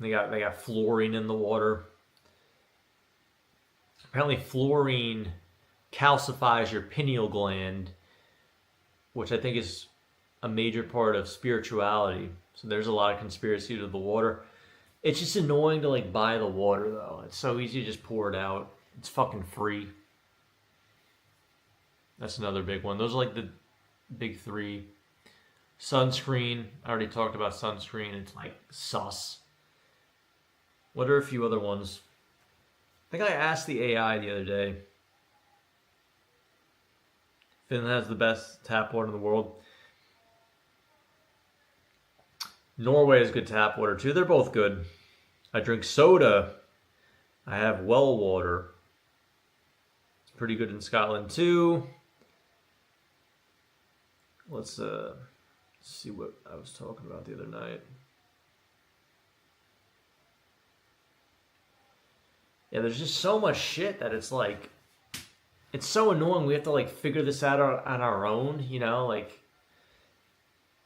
They got fluorine in the water. Apparently fluorine calcifies your pineal gland, which I think is a major part of spirituality. So there's a lot of conspiracy to the water. It's just annoying to like buy the water though. It's so easy to just pour it out. It's fucking free. That's another big one. Those are like the big three. Sunscreen. I already talked about sunscreen. It's like sus. What are a few other ones? I think I asked the AI the other day. Finland has the best tap water in the world. Norway has good tap water too. They're both good. I drink soda. I have well water. It's pretty good in Scotland too. Let's see what I was talking about the other night. Yeah, there's just so much shit that it's like, it's so annoying. We have to like figure this out on our own, you know? Like,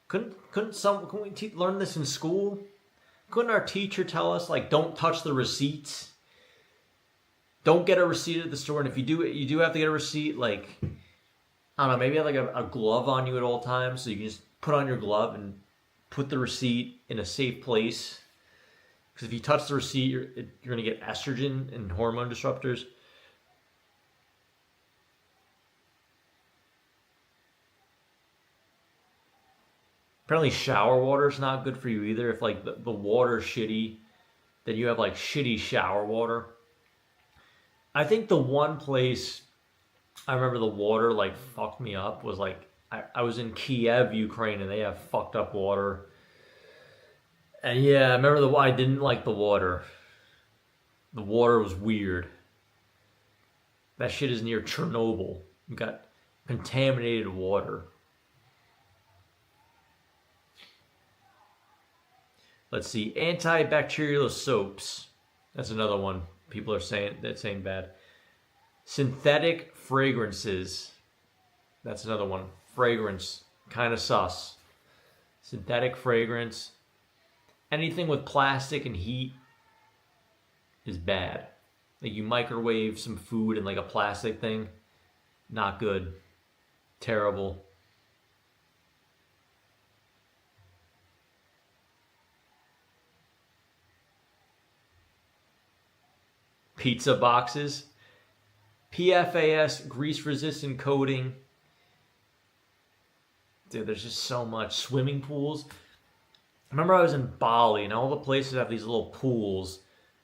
couldn't we learn this in school? Couldn't our teacher tell us like, don't touch the receipts? Don't get a receipt at the store, and if you do have to get a receipt. Like, I don't know, maybe have like a glove on you at all times, so you can just put on your glove and put the receipt in a safe place. Because if you touch the receipt, you're going to get estrogen and hormone disruptors. Apparently shower water is not good for you either. If like the water's shitty, then you have like shitty shower water. I think the one place I remember the water like fucked me up was like, I was in Kiev, Ukraine, and they have fucked up water. And yeah, I remember I didn't like the water. The water was weird. That shit is near Chernobyl. You got contaminated water. Let's see, antibacterial soaps. That's another one. People are saying bad. Synthetic fragrances. That's another one. Fragrance, kind of sus. Synthetic fragrance. Anything with plastic and heat is bad. Like you microwave some food in like a plastic thing, not good. Terrible. Pizza boxes. PFAS, grease-resistant coating. Dude, there's just so much. Swimming pools. I remember I was in Bali, and all the places have these little pools,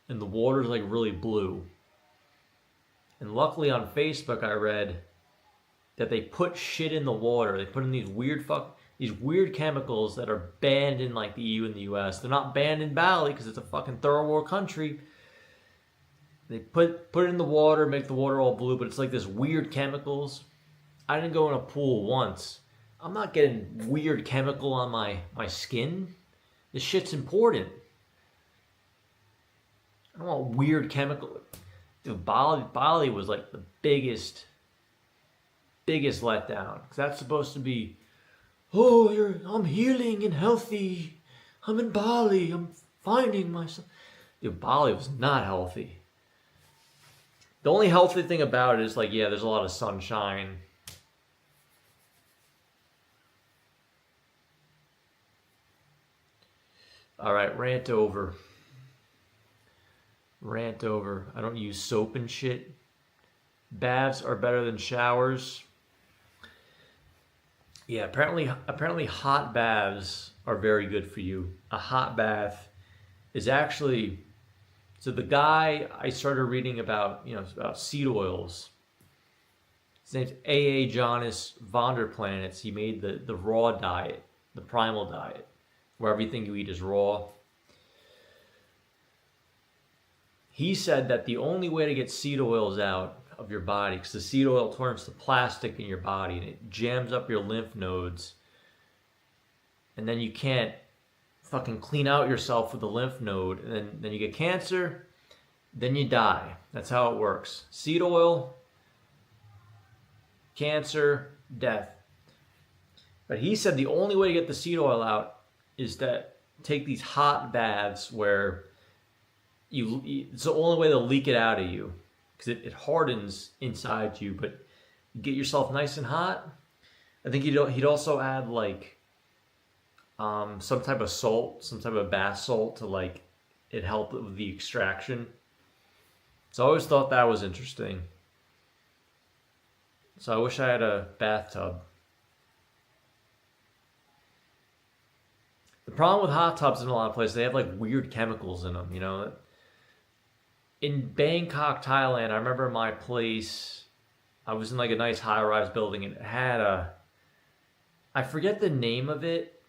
and the water's like really blue. And luckily on Facebook I read that they put shit in the water. They put in these weird chemicals that are banned in like the EU and the US. They're not banned in Bali because it's a fucking third world country. They put it in the water, make the water all blue, but it's like this weird chemicals. I didn't go in a pool once. I'm not getting weird chemical on my skin. This shit's important. I don't want weird chemical. Dude, Bali was like the biggest letdown. Because that's supposed to be, I'm healing and healthy. I'm in Bali. I'm finding myself. Dude, Bali was not healthy. The only healthy thing about it is like, yeah, there's a lot of sunshine. All right, rant over. Rant over. I don't use soap and shit. Baths are better than showers. Yeah, apparently hot baths are very good for you. A hot bath is actually, so the guy I started reading about, about seed oils. His name's A. Jonas Vonderplanitz. He made the raw diet, the primal diet, where everything you eat is raw. He said that the only way to get seed oils out of your body, because the seed oil turns to plastic in your body and it jams up your lymph nodes, and then you can't fucking clean out yourself with the lymph node, and then you get cancer, then you die. That's how it works. Seed oil, cancer, death. But he said the only way to get the seed oil out is to take these hot baths where it's the only way to leak it out of you, because it hardens inside you, but you get yourself nice and hot. I think he'd also add like some type of salt, some type of bath salt to like it help with the extraction. So I always thought that was interesting. So I wish I had a bathtub. The problem with hot tubs in a lot of places, they have like weird chemicals in them, In Bangkok, Thailand, I remember my place, I was in like a nice high-rise building and it had I forget the name of it.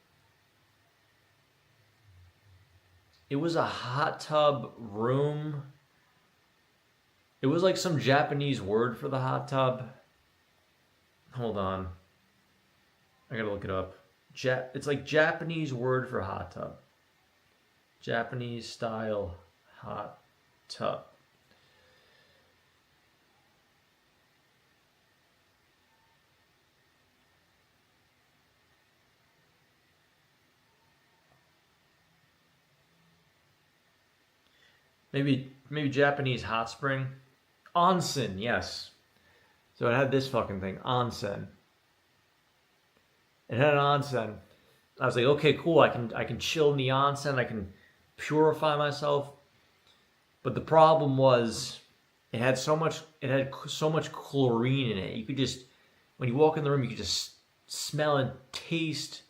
It was a hot tub room. It was like some Japanese word for the hot tub. Hold on. I gotta look it up. It's like Japanese word for hot tub. Japanese style hot tub. Maybe Japanese hot spring. Onsen, yes. So it had this fucking thing, onsen. It had an onsen. I was like, okay, cool. I can chill in the onsen. I can purify myself. But the problem was, it had so much chlorine in it. You could just, when you walk in the room, you could just smell and taste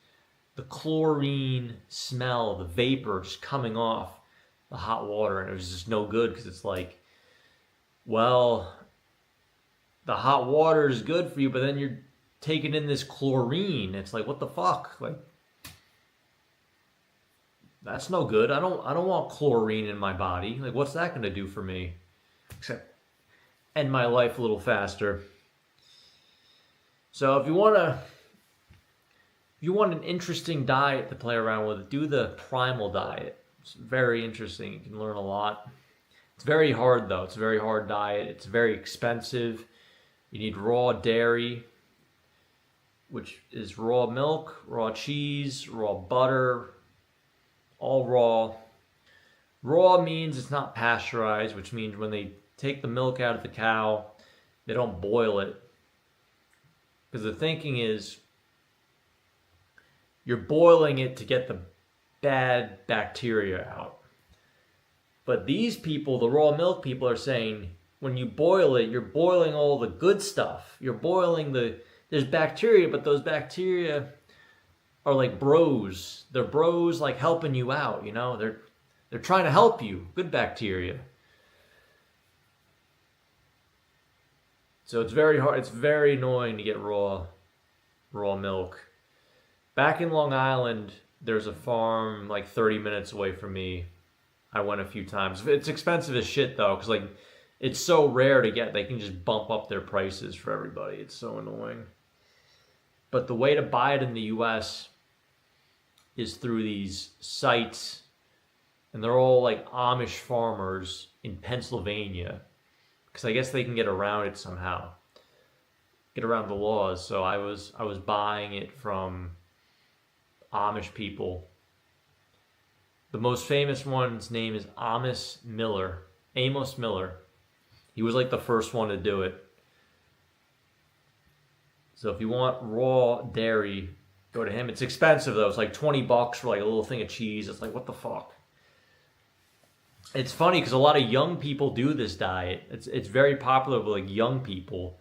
the chlorine smell, the vapor just coming off the hot water, and it was just no good, because it's like, well, the hot water is good for you, but then you're taking in this chlorine. It's like, what the fuck? Like, that's no good. I don't want chlorine in my body. Like, what's that going to do for me? Except end my life a little faster. So if you want an interesting diet to play around with, do the primal diet. It's very interesting. You can learn a lot. It's very hard though. It's a very hard diet. It's very expensive. You need raw dairy, which is raw milk, raw cheese, raw butter, all raw. Raw means it's not pasteurized, which means when they take the milk out of the cow, they don't boil it. Because the thinking is, you're boiling it to get the bad bacteria out. But these people, the raw milk people, are saying, when you boil it, you're boiling all the good stuff. You're boiling there's bacteria, but those bacteria are like bros. They're bros like helping you out, They're trying to help you. Good bacteria. So it's very hard. It's very annoying to get raw milk. Back in Long Island, there's a farm like 30 minutes away from me. I went a few times. It's expensive as shit though, because like it's so rare to get. They can just bump up their prices for everybody. It's so annoying. But the way to buy it in the U.S. is through these sites, and they're all like Amish farmers in Pennsylvania, because I guess they can get around it somehow, get around the laws. So I was buying it from Amish people. The most famous one's name is Amos Miller. He was like the first one to do it. So if you want raw dairy, go to him. It's expensive though. It's like $20 for like a little thing of cheese. It's like, what the fuck? It's funny because a lot of young people do this diet. It's very popular with like young people.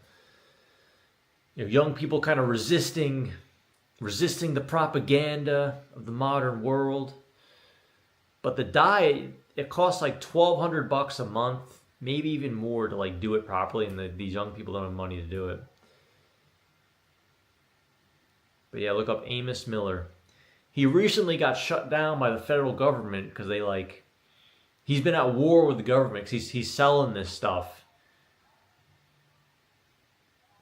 Young people kind of resisting resisting the propaganda of the modern world. But the diet, it costs like $1,200 a month, maybe even more to like do it properly, and these young people don't have money to do it. But yeah, look up Amos Miller. He recently got shut down by the federal government because he's been at war with the government because he's selling this stuff.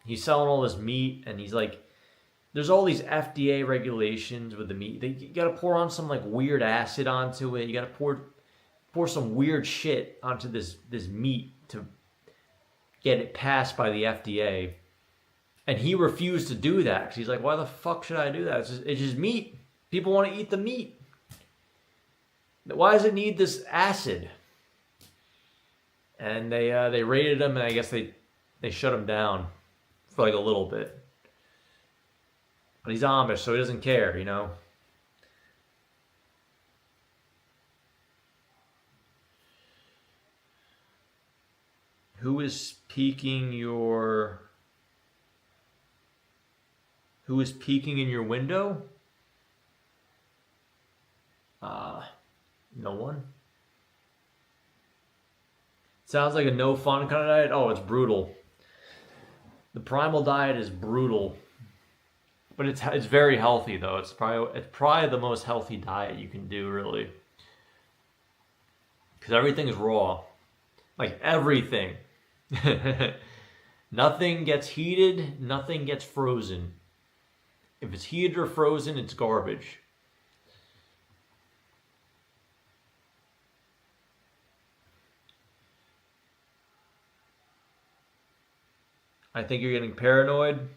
He's selling all this meat, and he's like, there's all these FDA regulations with the meat. You gotta pour on some like weird acid onto it. You gotta pour some weird shit onto this meat to get it passed by the FDA. And he refused to do that because he's like, why the fuck should I do that? It's just meat. People want to eat the meat. Why does it need this acid? And they raided him, and I guess they shut him down for like a little bit. But he's Amish, so he doesn't care, you know. Who is peeking in your window? No one. Sounds like a no fun kind of diet. Oh, it's brutal. The primal diet is brutal, but it's very healthy though. It's probably the most healthy diet you can do, really, because everything is raw, like everything. Nothing gets heated, nothing gets frozen. If it's heated or frozen, it's garbage. I think you're getting paranoid.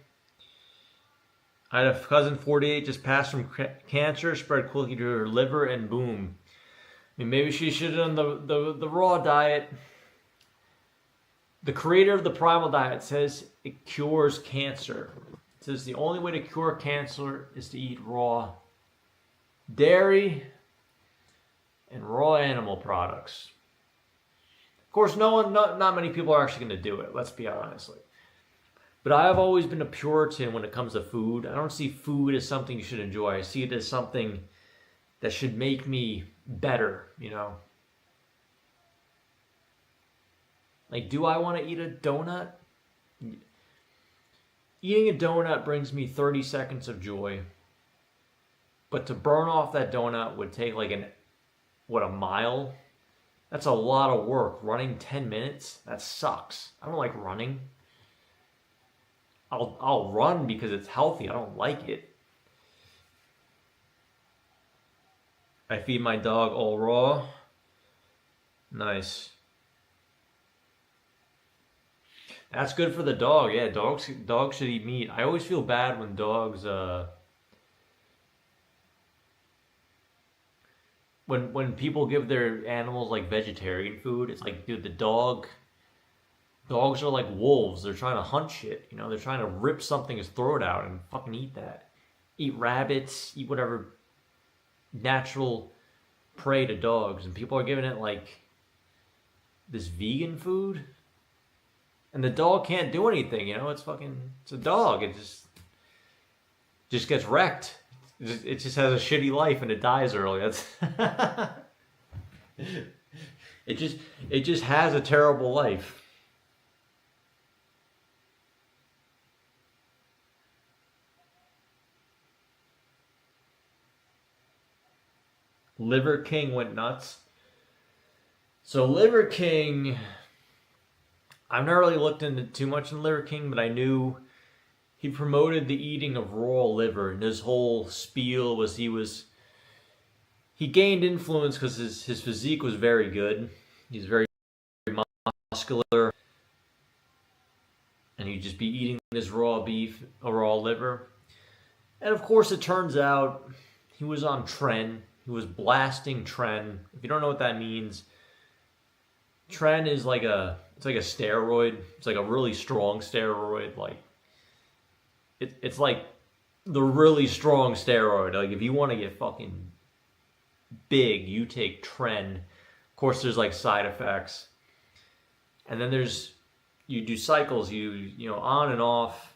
I had a cousin, 48, just passed from cancer, spread quickly to her liver, and boom. I mean, maybe she should have done the raw diet. The creator of the primal diet says it cures cancer. It says the only way to cure cancer is to eat raw dairy and raw animal products. Of course, not many people are actually going to do it, let's be honest. But I have always been a Puritan when it comes to food. I don't see food as something you should enjoy. I see it as something that should make me better, you know? Like, do I want to eat a donut? Eating a donut brings me 30 seconds of joy. But to burn off that donut would take like a mile? That's a lot of work. Running 10 minutes? That sucks. I don't like running. I'll run because it's healthy. I don't like it. I feed my dog all raw. Nice. That's good for the dog. Yeah, dogs should eat meat. I always feel bad when dogs when people give their animals like vegetarian food. It's like, dude, dogs are like wolves. They're trying to hunt shit, you know? They're trying to rip something's throat out and fucking eat that. Eat rabbits, eat whatever natural prey to dogs. And people are giving it like this vegan food. And the dog can't do anything, you know? It's a dog. It just gets wrecked. It just has a shitty life and it dies early. That's it just has a terrible life. Liver King went nuts. So Liver King, I've never really looked into too much in Liver King, but I knew he promoted the eating of raw liver, and his whole spiel was he gained influence because his physique was very good. He's very muscular, and he'd just be eating this raw beef, a raw liver. And of course, it turns out he was on tren. He was blasting tren. If you don't know what that means, tren is like it's like a steroid. It's like a really strong steroid. Like it's like the really strong steroid. Like if you want to get fucking big, you take tren. Of course, there's like side effects, and then you do cycles. You know, on and off.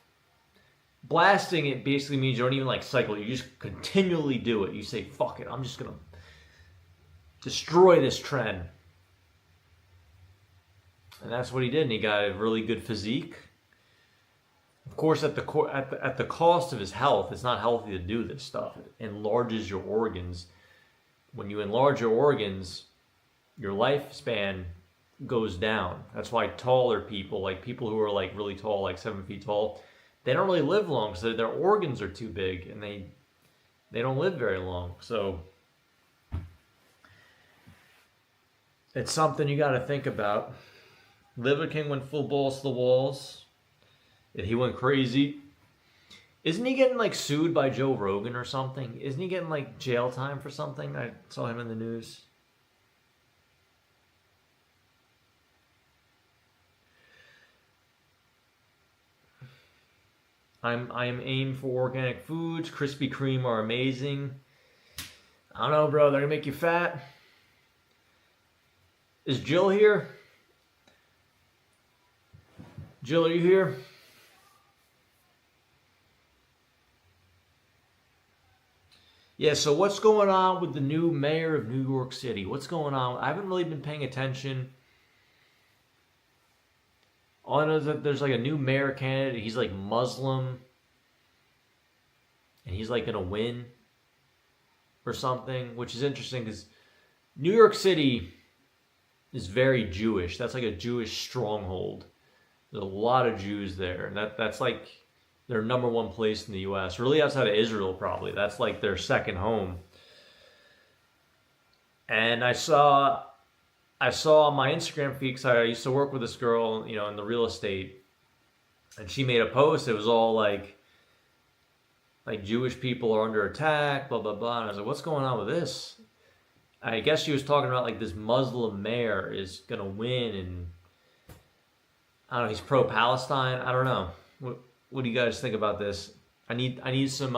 blasting it basically means you don't even like cycle. You just continually do it. You say, fuck it, I'm just going to destroy this trend. And that's what he did, and he got a really good physique. Of course, at the cost of his health, it's not healthy to do this stuff. It enlarges your organs. When you enlarge your organs, your lifespan goes down. That's why taller people, like people who are like really tall, like 7 feet tall, they don't really live long because their organs are too big, and they don't live very long. So it's something you got to think about. Liver King went full balls to the walls. And he went crazy. Isn't he getting like sued by Joe Rogan or something? Isn't he getting like jail time for something? I saw him in the news. I am aimed for organic foods. Krispy Kreme are amazing. I don't know, bro. They're gonna make you fat. Is Jill here? Jill, are you here? Yeah, so what's going on with the new mayor of New York City? What's going on? I haven't really been paying attention. All I know is that there's like a new mayor candidate. He's like Muslim. And he's like going to win or something, which is interesting because New York City is very Jewish. That's like a Jewish stronghold. There's a lot of Jews there. And that's like their number one place in the U.S. Really outside of Israel, probably. That's like their second home. And I saw on my Instagram feed, because I used to work with this girl, you know, in the real estate, and she made a post. It was all like Jewish people are under attack, blah, blah, blah. And I was like, what's going on with this? I guess she was talking about like this Muslim mayor is going to win, and I don't know, he's pro-Palestine. I don't know. What do you guys think about this? I need some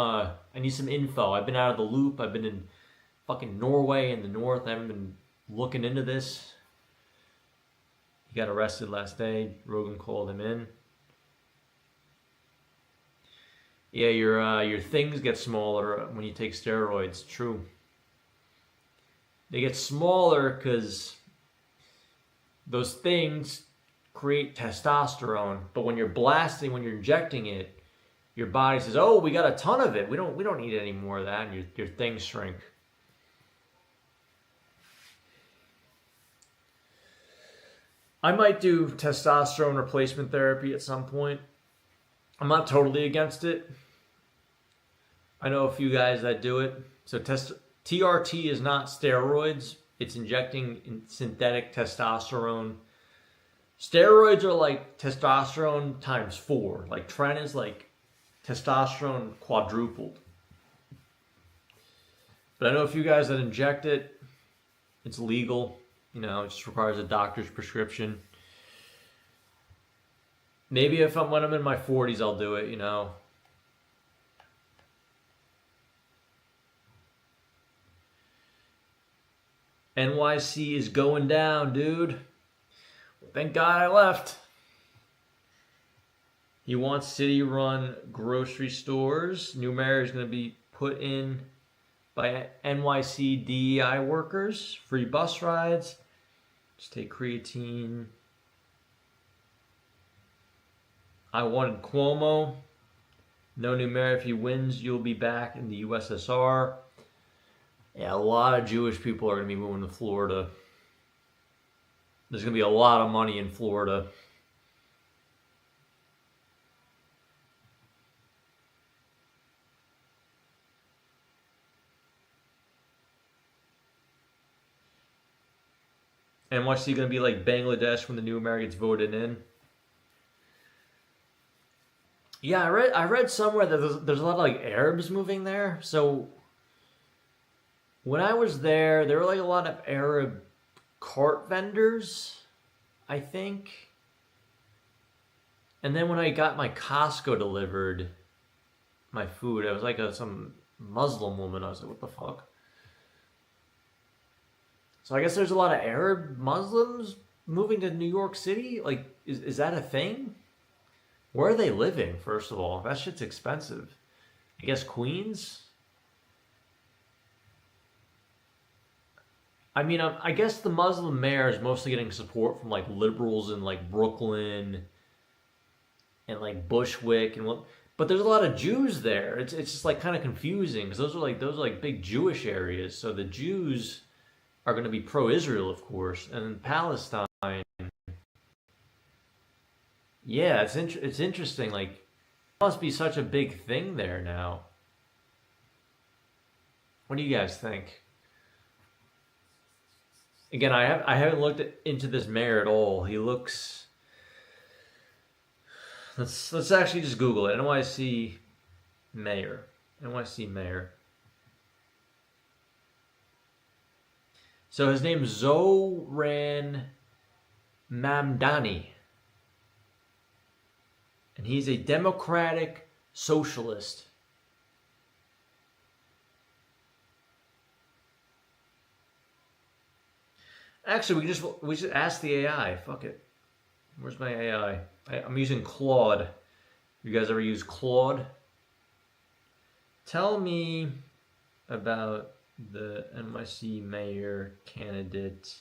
info. I've been out of the loop. I've been in fucking Norway in the north. I haven't been looking into this. He got arrested last day. Rogan called him in. Yeah, your things get smaller when you take steroids. True. They get smaller because those things create testosterone, but when you're blasting, when you're injecting it, your body says, "Oh, we got a ton of it. We don't need any more of that," and your things shrink. I might do testosterone replacement therapy at some point. I'm not totally against it. I know a few guys that do it. So TRT is not steroids. It's injecting synthetic testosterone. Steroids are like testosterone times 4. Like Tren is like testosterone quadrupled. But I know a few guys that inject it. It's legal. You know, it just requires a doctor's prescription. Maybe when I'm in my 40s, I'll do it, you know. NYC is going down, dude. Thank God I left. He wants city-run grocery stores. New mayor is going to be put in by NYC DEI workers. Free bus rides. Just take creatine. I wanted Cuomo. No new mayor. If he wins, you'll be back in the USSR. Yeah, a lot of Jewish people are going to be moving to Florida. There's going to be a lot of money in Florida. NYC going to be like Bangladesh when the new mayor gets voted in. Yeah, I read somewhere that there's a lot of like Arabs moving there. So when I was there were like a lot of Arab cart vendors, I think. And then when I got my Costco delivered, my food, I was like some Muslim woman. I was like, what the fuck? So I guess there's a lot of Arab Muslims moving to New York City. Like, is that a thing? Where are they living, first of all? That shit's expensive. I guess Queens? I mean, I guess the Muslim mayor is mostly getting support from like liberals in like Brooklyn and like Bushwick and what. But there's a lot of Jews there. It's just like kind of confusing because those are like big Jewish areas. So the Jews are going to be pro-Israel, of course, and in Palestine. Yeah, it's interesting. Like, it must be such a big thing there now. What do you guys think? Again, I haven't looked into this mayor at all. He looks. Let's actually just Google it. NYC mayor. NYC mayor. So his name's Zoran Mamdani. And he's a democratic socialist. Actually, we should ask the AI. Fuck it. Where's my AI? I'm using Claude. You guys ever use Claude? Tell me about the NYC mayor candidate.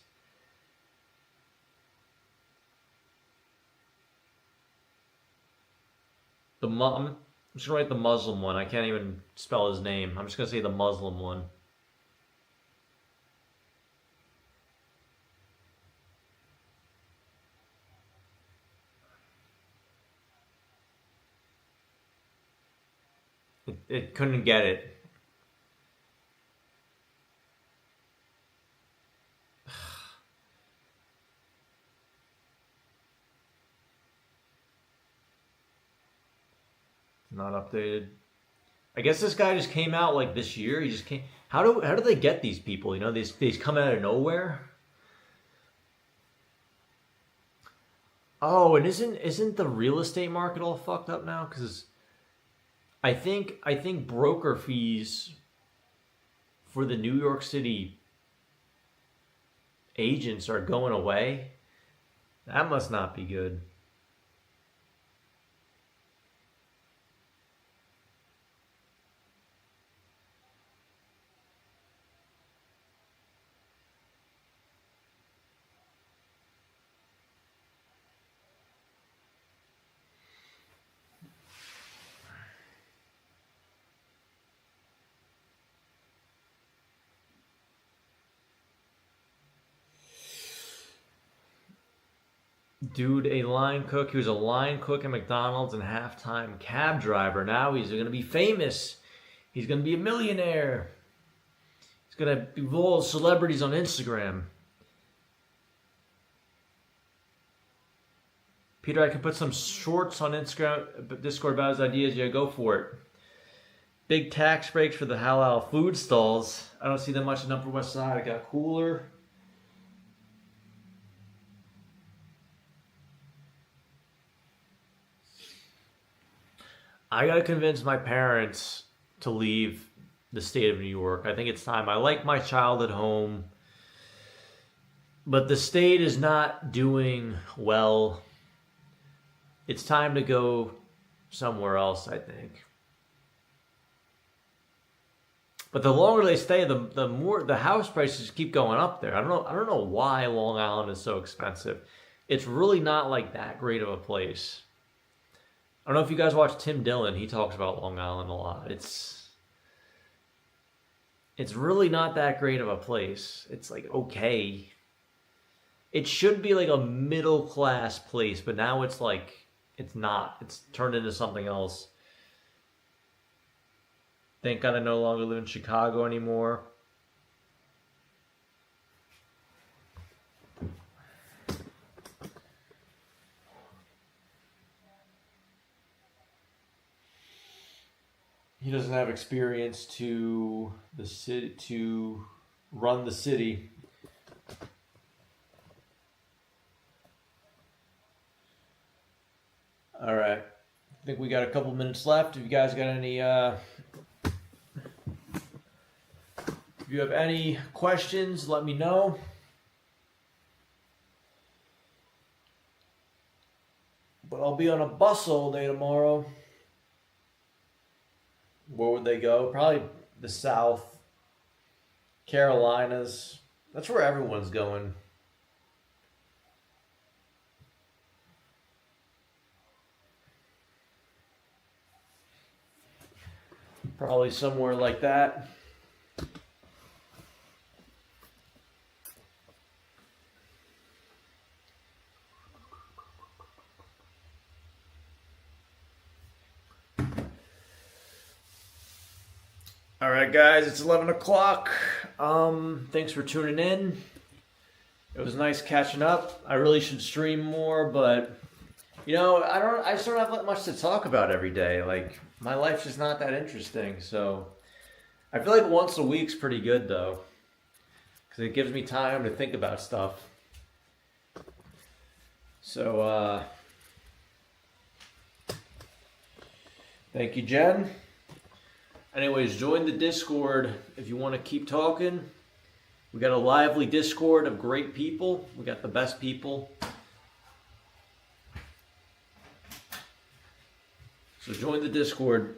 I'm just gonna write the Muslim one. I can't even spell his name. I'm just gonna say the Muslim one. It couldn't get it. Not updated. I guess this guy just came out like this year. He just came. How do they get these people? You know, they come out of nowhere. Oh, and isn't the real estate market all fucked up now? Because I think broker fees for the New York City agents are going away. That must not be good. Dude, a line cook. He was a line cook at McDonald's and halftime cab driver. Now he's going to be famous. He's going to be a millionaire. He's going to be all celebrities on Instagram. Peter, I can put some shorts on Instagram, Discord about his ideas. Yeah, go for it. Big tax breaks for the halal food stalls. I don't see that much in Upper West Side. It got cooler. I gotta convince my parents to leave the state of New York. I think it's time. I like my childhood home, but the state is not doing well. It's time to go somewhere else, I think. But the longer they stay, the more the house prices keep going up there. I don't know why Long Island is so expensive. It's really not like that great of a place. I don't know if you guys watch Tim Dillon. He talks about Long Island a lot. It's really not that great of a place. It's like okay. It should be like a middle class place, but now it's like it's not. It's turned into something else. Thank God I no longer live in Chicago anymore. He doesn't have experience to run the city. All right. I think we got a couple minutes left. If you guys got any if you have any questions, let me know. But I'll be on a bus all day tomorrow. Where would they go? Probably the South, Carolinas. That's where everyone's going. Probably somewhere like that. All right, guys, it's 11 o'clock. Thanks for tuning in. It was nice catching up. I really should stream more, but you know, I just don't have that much to talk about every day. Like, my life's just not that interesting. So I feel like once a week's pretty good though, because it gives me time to think about stuff. So thank you, Jen. Anyways, join the Discord if you want to keep talking. We got a lively Discord of great people. We got the best people. So join the Discord.